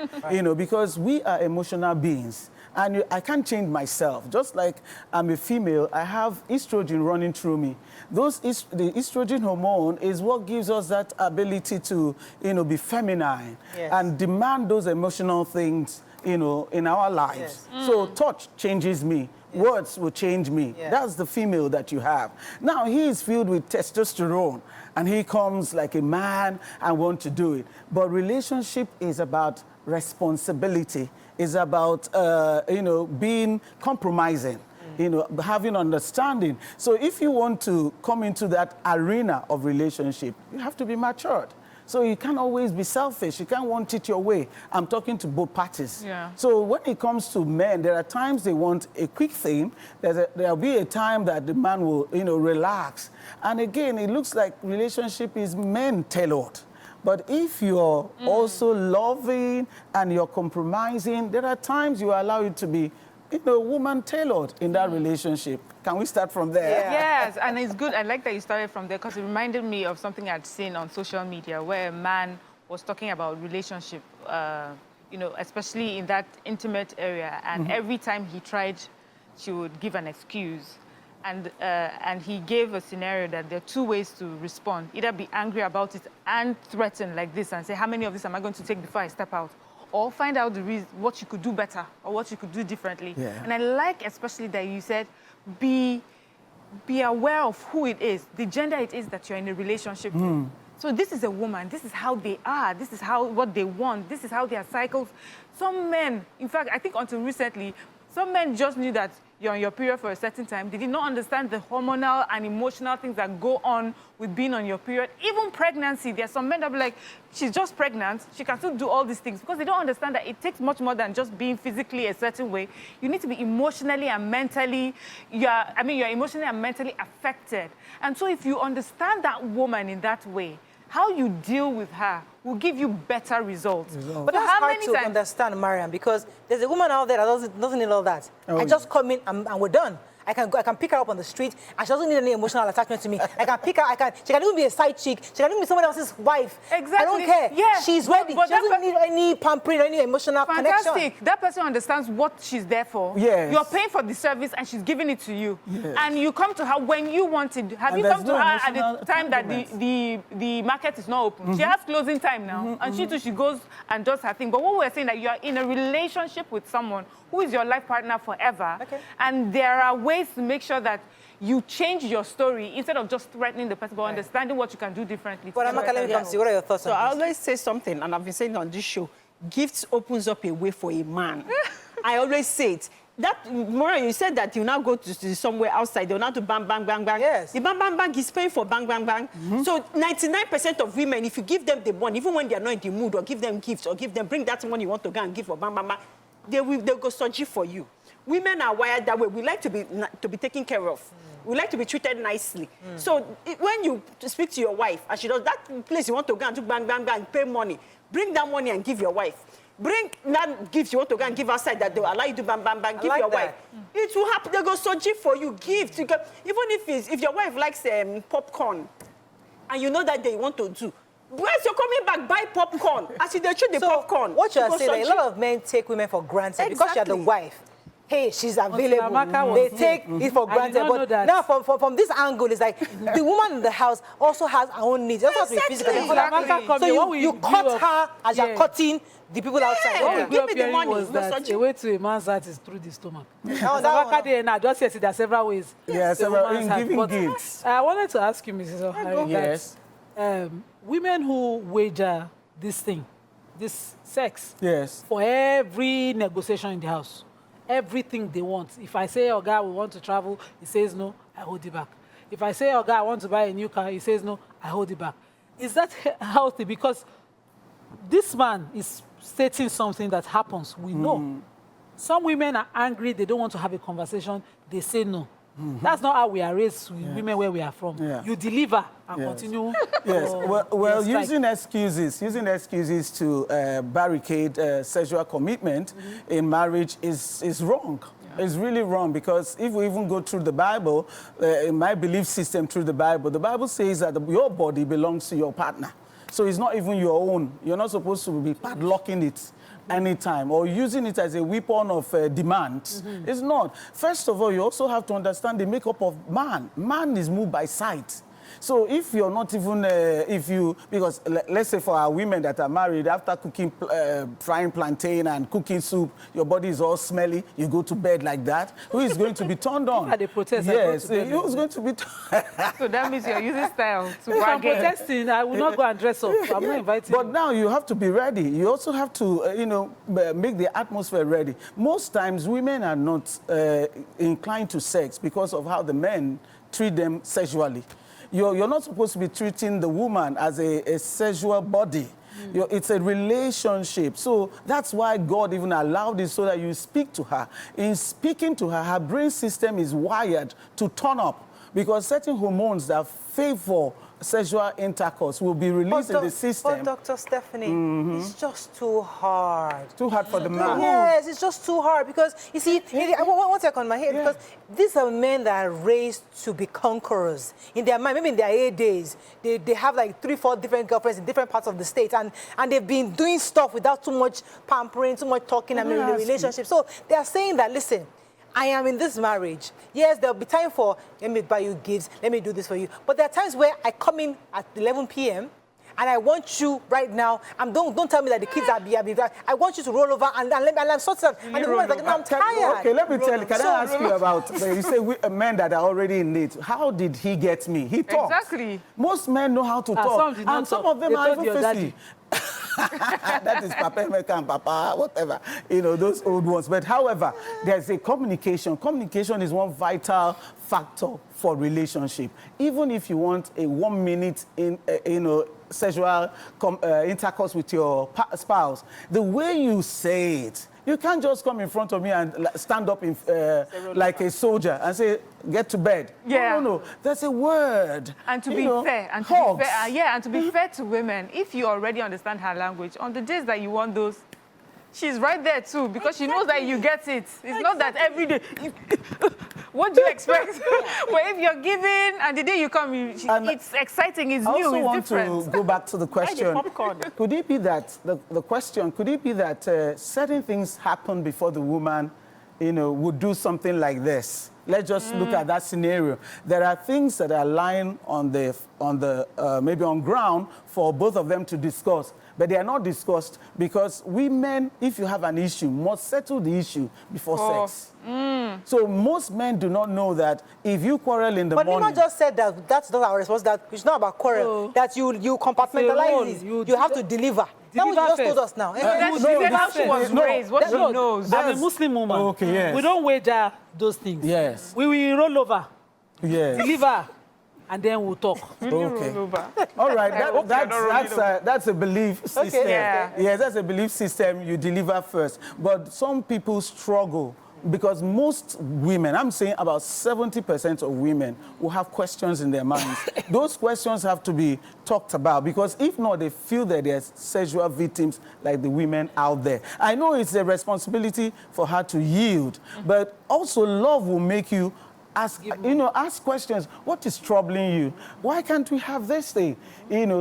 because we are emotional beings. And I can't change myself. Just like I'm a female, I have estrogen running through me. The estrogen hormone is what gives us that ability to, be feminine and demand those emotional things, in our lives. So touch changes me. Words will change me. That's the female that you have. Now, he is filled with testosterone, and he comes like a man and wants to do it. But relationship is about responsibility. Is about, being compromising, having understanding. So if you want to come into that arena of relationship, you have to be matured. So you can't always be selfish. You can't want it your way. I'm talking to both parties. So when it comes to men, there are times they want a quick thing. There'll be a time that the man will, relax. And again, it looks like relationship is men-tailored. But if you're also loving and you're compromising, there are times you allow it to be, woman-tailored in that relationship. Can we start from there? Yes, and it's good. I like that you started from there because it reminded me of something I'd seen on social media where a man was talking about relationship, especially in that intimate area. And every time he tried, she would give an excuse. And he gave a scenario that there are two ways to respond. Either be angry about it and threaten like this and say, how many of this am I going to take before I step out? Or find out the reason, what you could do better or what you could do differently. And I like especially that you said, be aware of who it is, the gender it is that you're in a relationship with. So this is a woman, this is how they are, this is what they want, this is how their cycles. Some men, in fact, I think until recently, some men just knew that you're on your period for a certain time. They did not understand the hormonal and emotional things that go on with being on your period. Even pregnancy, there are some men that be like, she's just pregnant, she can still do all these things because they don't understand that it takes much more than just being physically a certain way. You need to be emotionally and mentally, you're emotionally and mentally affected. And so if you understand that woman in that way, how you deal with her will give you better results. But that's hard to understand, Mariam, because there's a woman out there that doesn't need all that. I just come in and we're done. I can pick her up on the street, and she doesn't need any emotional attachment to me. I can pick her, she can even be a side chick, she can even be someone else's wife. Exactly. I don't care. Yeah. She's ready. But she doesn't need any pampering or any emotional connection. That person understands what she's there for. Yes. You're paying for the service and she's giving it to you. Yes. And you come to her when you want it. Have you come to her at the time that the market is not open? She has closing time now. And she goes and does her thing. But what we're saying that you're in a relationship with someone who is your life partner forever. And there are ways to make sure that you change your story instead of just threatening the person, but understanding what you can do differently. But Amaka, let me come see. What are your thoughts on this? I always say something, and I've been saying on this show, gifts opens up a way for a man. I always say it. Maura, you said that you now go to somewhere outside, they'll now do bang, bang, bang, bang. Yes. The bang, bang, bang is paying for bang, bang, bang. So 99% of women, if you give them the money, even when they're not in the mood, or give them gifts, or bring that money you want to go and give for bang, bang, bang, they'll go surgery for you. Women are wired that way. We like to be taken care of. We like to be treated nicely. So when you speak to your wife, and she does that place you want to go and do bang, bang, bang, pay money, bring that money and give your wife. Bring that gift you want to go and give outside that they will allow you to bang, bang, bang, give your wife. It will happen. They go soji for you, gift. You can, even if your wife likes popcorn, and you know that they want to do, once you're coming back, buy popcorn. As they treat the popcorn. What you're saying, a lot of men take women for granted because you're the wife. Hey, she's available. They take it for granted. But now, from this angle, it's like the woman in the house also has her own needs. It doesn't have to be physical. So you cut her as you're cutting the people outside. Give me the money. Was that a way to a man's heart is through the stomach. Just yes, there are several ways. Yeah, several in giving gifts. I wanted to ask you, Mrs. O'Hara, yes. Women who wager this thing, this sex, yes, for every negotiation in the house, everything they want. If I say, oh, God, we want to travel, he says no, I hold it back. If I say, oh, God, I want to buy a new car, he says no, I hold it back. Is that healthy? Because this man is stating something that happens. We know. Some women are angry. They don't want to have a conversation. They say no. That's not how we are raised with women where we are from. You deliver and continue. Yes. Well, using excuses to barricade sexual commitment in marriage is wrong. It's really wrong, because if we even go through the Bible, in my belief system through the Bible says that your body belongs to your partner. So it's not even your own. You're not supposed to be padlocking it anytime or using it as a weapon of demand. It's not. First of all, you also have to understand the makeup of man. Man is moved by sight. So if you're not even, because let's say for our women that are married, after cooking, frying plantain and cooking soup, your body is all smelly, you go to bed like that, who is going to be turned on? At the protest, yes, who's going to be So that means you're using style to if I'm bargain. protesting, I will not go and dress up. I'm not inviting But now you have to be ready. You also have to, make the atmosphere ready. Most times women are not inclined to sex because of how the men treat them sexually. You're not supposed to be treating the woman as a sexual body. It's a relationship. So that's why God even allowed it, so that you speak to her. In speaking to her, her brain system is wired to turn up, because certain hormones that favor sexual intercourse will be released in the system. But Dr. Stephanie, it's just too hard. Too hard for the man. Yes, it's just too hard, because, you see, one second, my head, because these are men that are raised to be conquerors. In their mind, maybe in their 8 days, they have like 3-4 different girlfriends in different parts of the state, and they've been doing stuff without too much pampering, too much talking, in the relationship. So they are saying that, listen, I am in this marriage. Yes, there'll be time for, let me buy you gifts, let me do this for you. But there are times where I come in at 11 p.m. and I want you right now. Don't tell me that the kids are being. I want you to roll over and I'm sort of. And the woman's like, no, I'm tired. Okay, let me tell you. Can I ask you about? You say men that are already in it. How did he get me? He talks. Exactly. Most men know how to talk, and some of them are even thirsty. That is Papa Amaka and Papa, whatever, those old ones. But however, there's a communication. Communication is one vital factor for relationship. Even if you want a 1 minute sexual intercourse with your spouse, the way you say it, you can't just come in front of me and stand up like a soldier and say, get to bed. Yeah. No. There's a word. And to be fair, and to be fair to women, if you already understand her language, on the days that you want those, she's right there too, because she knows that you get it. It's not that every day. What do you expect? But if you're giving and the day you come, it's exciting, it's new, it's different. I also want to go back to the question. Could it be that, the question, could it be that certain things happen before the woman, would do something like this? Let's just look at that scenario. There are things that are lying on maybe on ground for both of them to discuss, but they are not discussed because we men, if you have an issue, must settle the issue before sex. So most men do not know that if you quarrel in the morning... But Nima just said that that's not our response, that it's not about quarrel, that you compartmentalize it. You have to deliver. That's what you just told us now. How she was raised, what she knows. I'm a Muslim woman. Okay, yes. We don't wager those things. Yes. We will roll over, deliver, and then we'll talk. Okay. All right. That's a belief system. Okay, Yes, that's a belief system. You deliver first. But some people struggle Because most women, I'm saying about 70% of women will have questions in their minds. Those questions have to be talked about, because if not, they feel that they're sexual victims like the women out there. I know it's a responsibility for her to yield, but also love will make you ask questions. What is troubling you? Why can't we have this thing?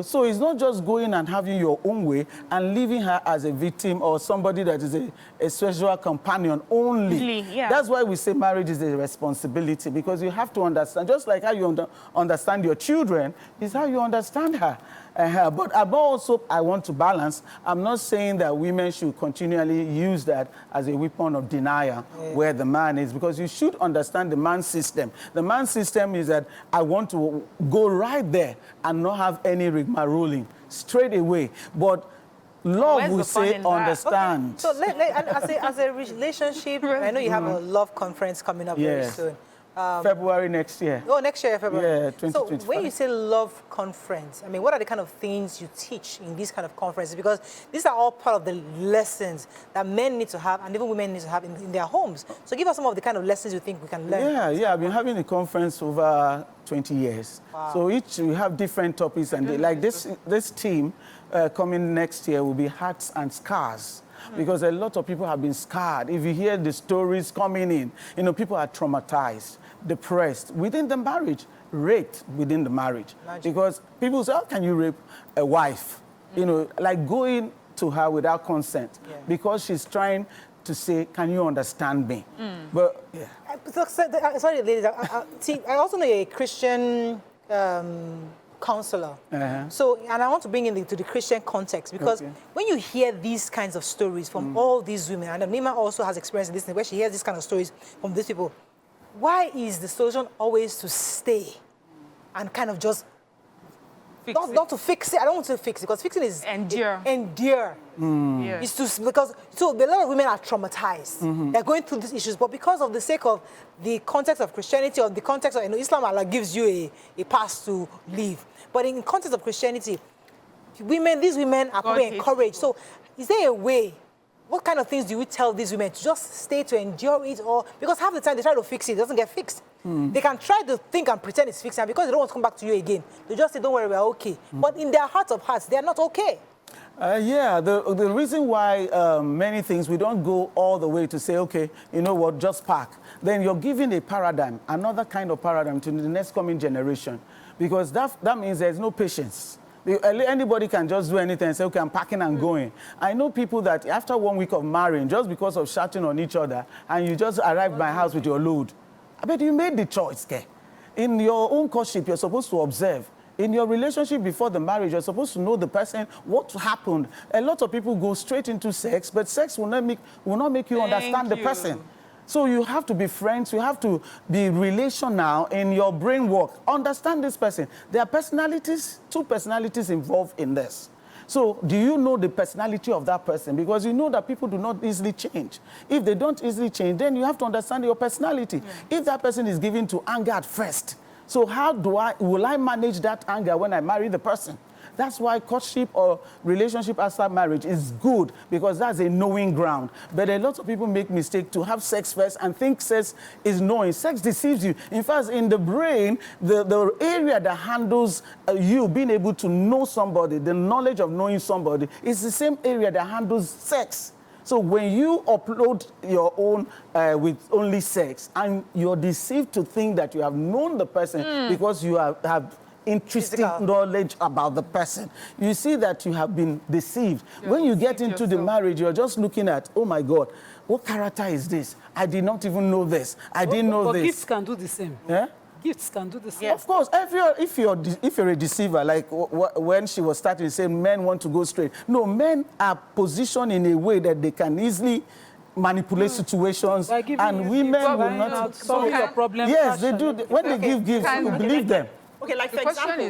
So it's not just going and having your own way and leaving her as a victim or somebody that is a sexual companion only. Yeah. That's why we say marriage is a responsibility, because you have to understand, just like how you understand your children, is how you understand her. But I want to balance. I'm not saying that women should continually use that as a weapon of denial where the man is, because you should understand the man's system. The man's system is that I want to go right there and not have any rigmarole straight away. But love will say understand. Okay. So as a relationship, I know you have a love conference coming up very soon. February next year. Oh, next year, February. Yeah, 2025. So when you say love conference, I mean, what are the kind of things you teach in these kind of conferences? Because these are all part of the lessons that men need to have and even women need to have in their homes. So give us some of the kind of lessons you think we can learn. Yeah, I've been having a conference over 20 years. Wow. So we have different topics, and like this team coming next year will be hearts and scars. Because a lot of people have been scarred. If you hear the stories coming in, people are traumatized, depressed within the marriage, raped within the marriage. Because people say, how can you rape a wife? Like going to her without consent because she's trying to say, can you understand me? But, sorry, ladies, I also know you're a Christian counselor. So, and I want to bring it into the Christian context, because when you hear these kinds of stories from all these women, and Nima also has experience in this thing, where she hears these kind of stories from these people, why is the solution always to stay and kind of just not to fix it? I don't want to fix it, because fixing is endure. It's to, because a lot of women are traumatized. They're going through these issues, but because of the sake of the context of Christianity, or the context of Islam, Allah gives you a pass to live. But in context of Christianity, these women are probably encouraged. So is there a way? What kind of things do we tell these women to just stay to endure it? Or because half the time they try to fix it, it doesn't get fixed. They can try to think and pretend it's fixed, and because they don't want to come back to you again, they just say, don't worry, we're okay. But in their heart of hearts, they're not okay. The reason why many things we don't go all the way to say, okay, you know what, just park. Then you're giving a paradigm, another kind of paradigm to the next coming generation, because that means there's no patience. Anybody can just do anything and say, okay, I'm packing and going. I know people that after 1 week of marrying, just because of shouting on each other, and you just arrived at my house with your load. I bet you made the choice, okay? In your own courtship, you're supposed to observe. In your relationship before the marriage, you're supposed to know the person, what happened. A lot of people go straight into sex, but sex will not make you understand the person. So you have to be friends, you have to be relational in your brain work. Understand this person. There are personalities, 2 personalities involved in this. So do you know the personality of that person? Because you know that people do not easily change. If they don't easily change, then you have to understand your personality. If that person is given to anger at first, so how will I manage that anger when I marry the person? That's why courtship or relationship after marriage is good, because that's a knowing ground. But a lot of people make mistake to have sex first and think sex is knowing. Sex deceives you. In fact, in the brain, the area that handles you being able to know somebody, the knowledge of knowing somebody, is the same area that handles sex. So when you upload your own with only sex, and you're deceived to think that you have known the person because you have intrinsic knowledge about the person, you see that you have been deceived. When you get into the marriage, you're just looking at, oh my God, what character is this? I did not even know this. I didn't know this. But gifts can do the same. Yeah? Gifts can do the same. Yeah. Of course, if you're a deceiver, like when she was starting saying men want to go straight. No, men are positioned in a way that they can easily manipulate situations, and women will not solve your problem. Yes, they do. When they give gifts, you believe them. Okay, like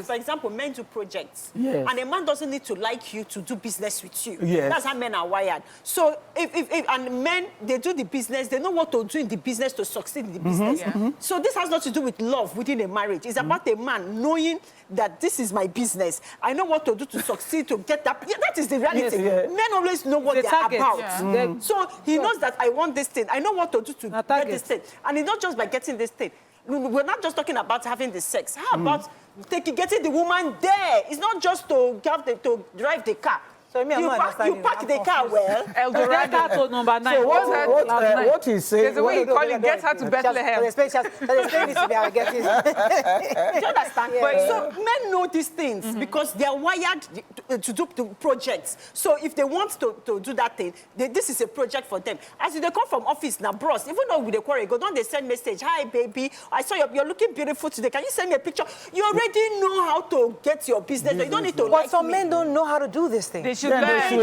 for example, men do projects. Yes. And a man doesn't need to like you to do business with you. Yes. That's how men are wired. So and men, they do the business, they know what to do in the business to succeed in the business. So this has nothing to do with love within a marriage. It's about a man knowing that this is my business. I know what to do to succeed, to get that. Yeah, that is the reality. Yes, Men always know what they're about. Yeah. So he knows that I want this thing. I know what to do to get this thing. And it's not just by getting this thing. We're not just talking about having the sex. How about getting the woman there? It's not just to drive the car. So me, you park the car well. Eldorado number 9. So what he's saying... There's a way you call it, get her to Bethlehem. The explain this to me, I'll get it. Do you understand? Yeah. So men know these things because they are wired to do projects. So if they want to do that thing, this is a project for them. As they come from office now, bros, even though with the quarry, go down, they send message, hi baby, I saw you're looking beautiful today. Can you send me a picture? You already know how to get your business. You don't need to But some men don't know how to do this thing. They should learn. So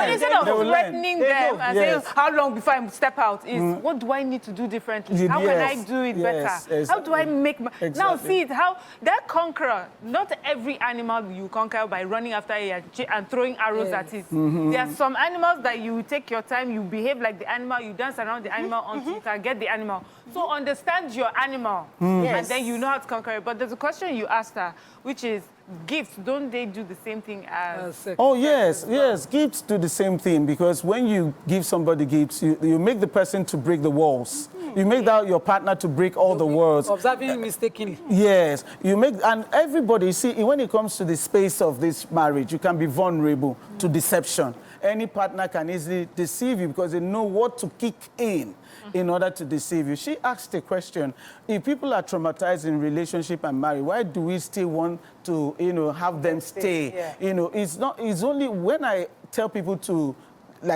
instead of threatening them and saying, how long before I step out, is what do I need to do differently? How can I do it better? How do I make my... Now, see it, how that conqueror, not every animal you conquer by running after it and throwing arrows at it. There are some animals that you take your time, you behave like the animal, you dance around the animal until you can get the animal. So understand your animal, and then you know how to conquer it. But there's a question you asked her, which is, gifts, don't they do the same thing as sex? Oh, yes, gifts do the same thing, because when you give somebody gifts, you make the person to break the walls. You make your partner to break all the walls. Observing mistakenly. Yes, and everybody, see, when it comes to the space of this marriage, you can be vulnerable to deception. Any partner can easily deceive you because they know what to kick in order to deceive you. She asked a question, if people are traumatized in relationship and marriage, why do we still want to, have them stay? Yeah. It's only when I tell people to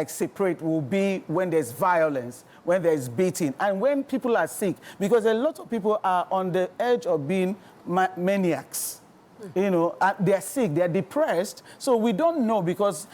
separate will be when there's violence, when there's beating, and when people are sick, because a lot of people are on the edge of being maniacs. And they're sick, they're depressed, so we don't know, because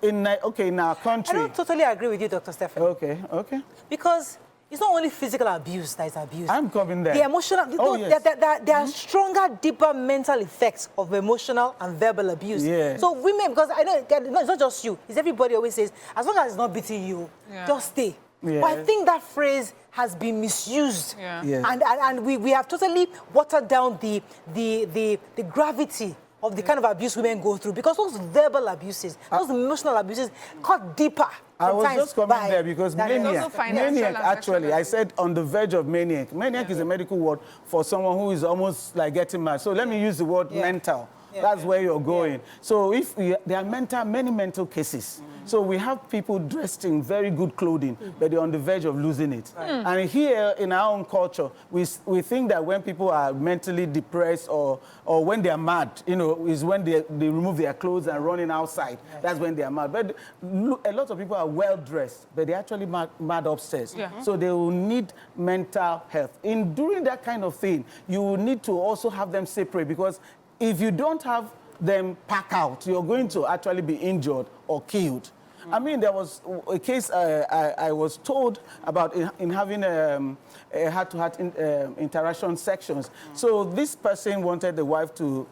in our country... I don't totally agree with you, Dr. Stephen. Okay. Because it's not only physical abuse that is abuse. I'm coming there. The emotional... There are stronger, deeper mental effects of emotional and verbal abuse. Yeah. So women, because I know it's not just you, it's everybody always says, as long as it's not beating you, just stay. Yeah. But I think that phrase has been misused. Yeah. Yes. And we have totally watered down the gravity of the kind of abuse women go through, because those verbal abuses, those emotional abuses cut deeper. I was just coming there because maniac, actually, I said on the verge of maniac. Maniac is a medical word for someone who is almost like getting mad. So let me use the word mental. That's where you're going. So if there are many mental cases. So we have people dressed in very good clothing, but they're on the verge of losing it. And here in our own culture, we think that when people are mentally depressed or when they are mad, is when they remove their clothes and running outside. That's when they are mad. But a lot of people are well dressed, but they're actually mad upstairs. So they will need mental health. In doing that kind of thing, you will need to also have them separate, because if you don't have them pack out, you're going to actually be injured or killed. I mean, there was a case I was told about in having heart-to-heart interaction sections. So this person wanted the wife to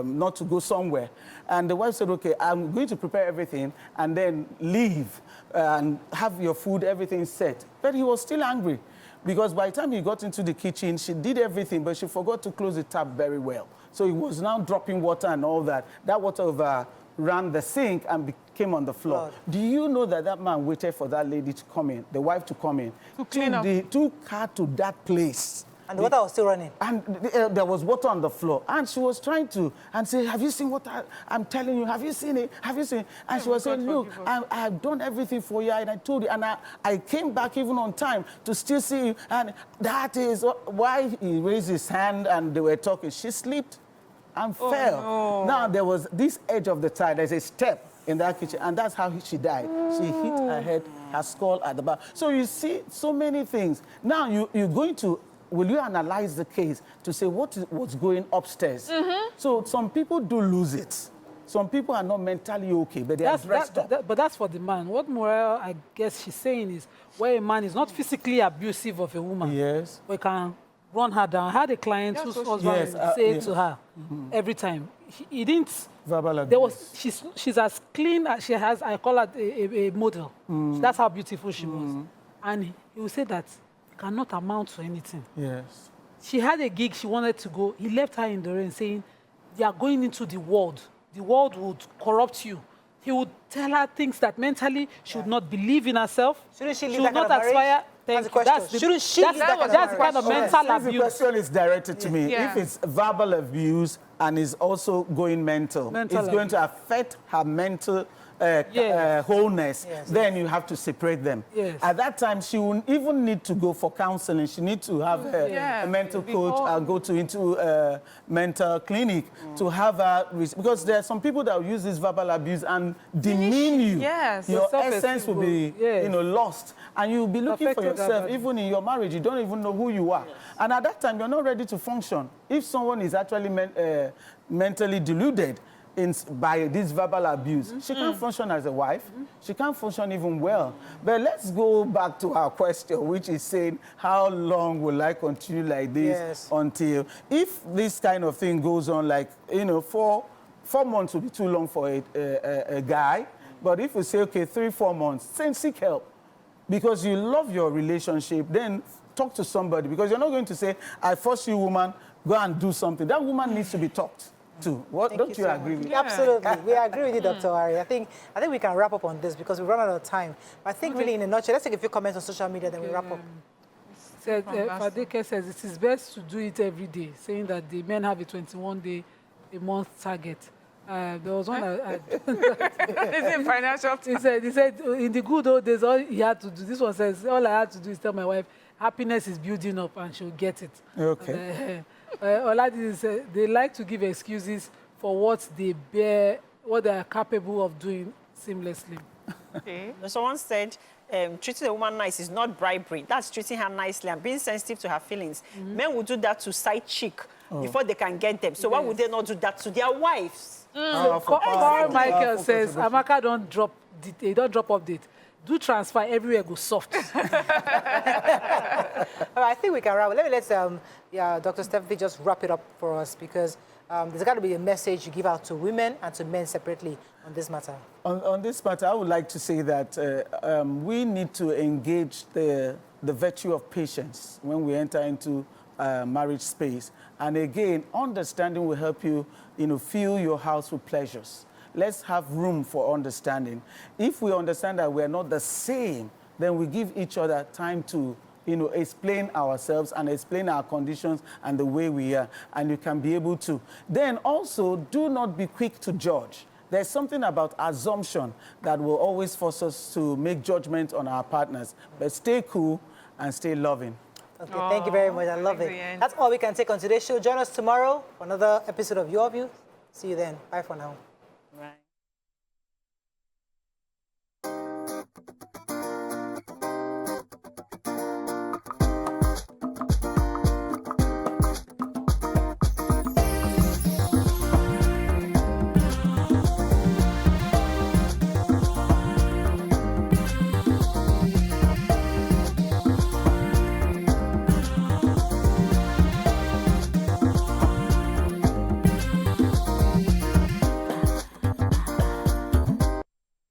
not to go somewhere. And the wife said, okay, I'm going to prepare everything and then leave and have your food, everything set. But he was still angry, because by the time he got into the kitchen, she did everything, but she forgot to close the tap very well. So he was now dropping water and all that. That water overran the sink and came on the floor. God. Do you know that man waited for that lady to come in, the wife to come in, to clean up, took her to that place? And the water was still running. And there was water on the floor. And she was trying to, and say, have you seen what I'm telling you? Have you seen it? Have you seen it? And she was saying, look, I've done everything for you, and I told you, and I came back even on time to still see you. And that is why he raised his hand and they were talking. She slipped and fell. No. Now there was this edge of the tile. There's a step in that kitchen, and that's how she died. She hit her head, her skull at the back. So you see so many things. Now you're going to, will you analyze the case to say what's going upstairs? So some people do lose it. Some people are not mentally okay, but they are dressed up. But that's for the man. What Morel, I guess she's saying, is where a man is not physically abusive of a woman. Yes. We can run her down. I had a client whose husband would say to her every time. He didn't. Verbal abuse. There was she's as clean as she has. I call her a model. That's how beautiful she was. And he would say that cannot amount to anything. Yes. She had a gig. She wanted to go. He left her in the rain, saying, "You are going into the world. The world would corrupt you." He would tell her things that mentally she would not believe in herself. Shouldn't she leave She would that not kind of marriage? aspire. That's the question. Shouldn't she leave that kind of That's the kind of marriage? mental Since the abuse. question is directed to me. Yeah. If it's verbal abuse and is also going mental it's going to affect her mental wholeness, then you have to separate them. Yes. At that time, she won't even need to go for counseling. She needs to have a mental coach and go into a mental clinic to have a... Because there are some people that will use this verbal abuse and demean you. Yes. Your Self-esteem essence will be lost. And you'll be looking for yourself. Even in your marriage, you don't even know who you are. And at that time, you're not ready to function. If someone is actually mentally deluded by this verbal abuse, she can't function as a wife. She can't function even well. But let's go back to our question, which is saying, how long will I continue like this until... If this kind of thing goes on, like, 4 months will be too long for a guy. But if we say, okay, 3-4 months, then seek help. Because you love your relationship, then talk to somebody. Because you're not going to say, I force you, woman, go and do something. That woman needs to be talked to. Don't you agree with that? Absolutely. We agree with you, Dr. Ari. I think we can wrap up on this because we've run out of time. But I think really in a nutshell, let's take a few comments on social media, then we wrap up. Fadeke says it is best to do it every day, saying that the men have a 21-day-a-month target. There was one Is it financial? he said, in the good old days, all he had to do, this one says, all I had to do is tell my wife, happiness is building up and she'll get it. Okay. Oladi said, they like to give excuses for what they are capable of doing seamlessly. Okay. Someone said, treating a woman nice is not bribery. That's treating her nicely and being sensitive to her feelings. Men will do that to side chick before they can get them. So why would they not do that to their wives? Carl Michael says, Amaka don't drop update. Do transfer, everywhere go soft. All right, I think we can wrap up. Let Dr. Stephanie just wrap it up for us because there's got to be a message you give out to women and to men separately on this matter. On this matter, I would like to say that we need to engage the virtue of patience when we enter into marriage space. And again, understanding will help you, fill your house with pleasures. Let's have room for understanding. If we understand that we're not the same, then we give each other time to, explain ourselves and explain our conditions and the way we are, and you can be able to. Then also, do not be quick to judge. There's something about assumption that will always force us to make judgment on our partners. But stay cool and stay loving. Okay, thank you very much. I love it. That's all we can take on today's show. Join us tomorrow for another episode of Your View. See you then. Bye for now. Right.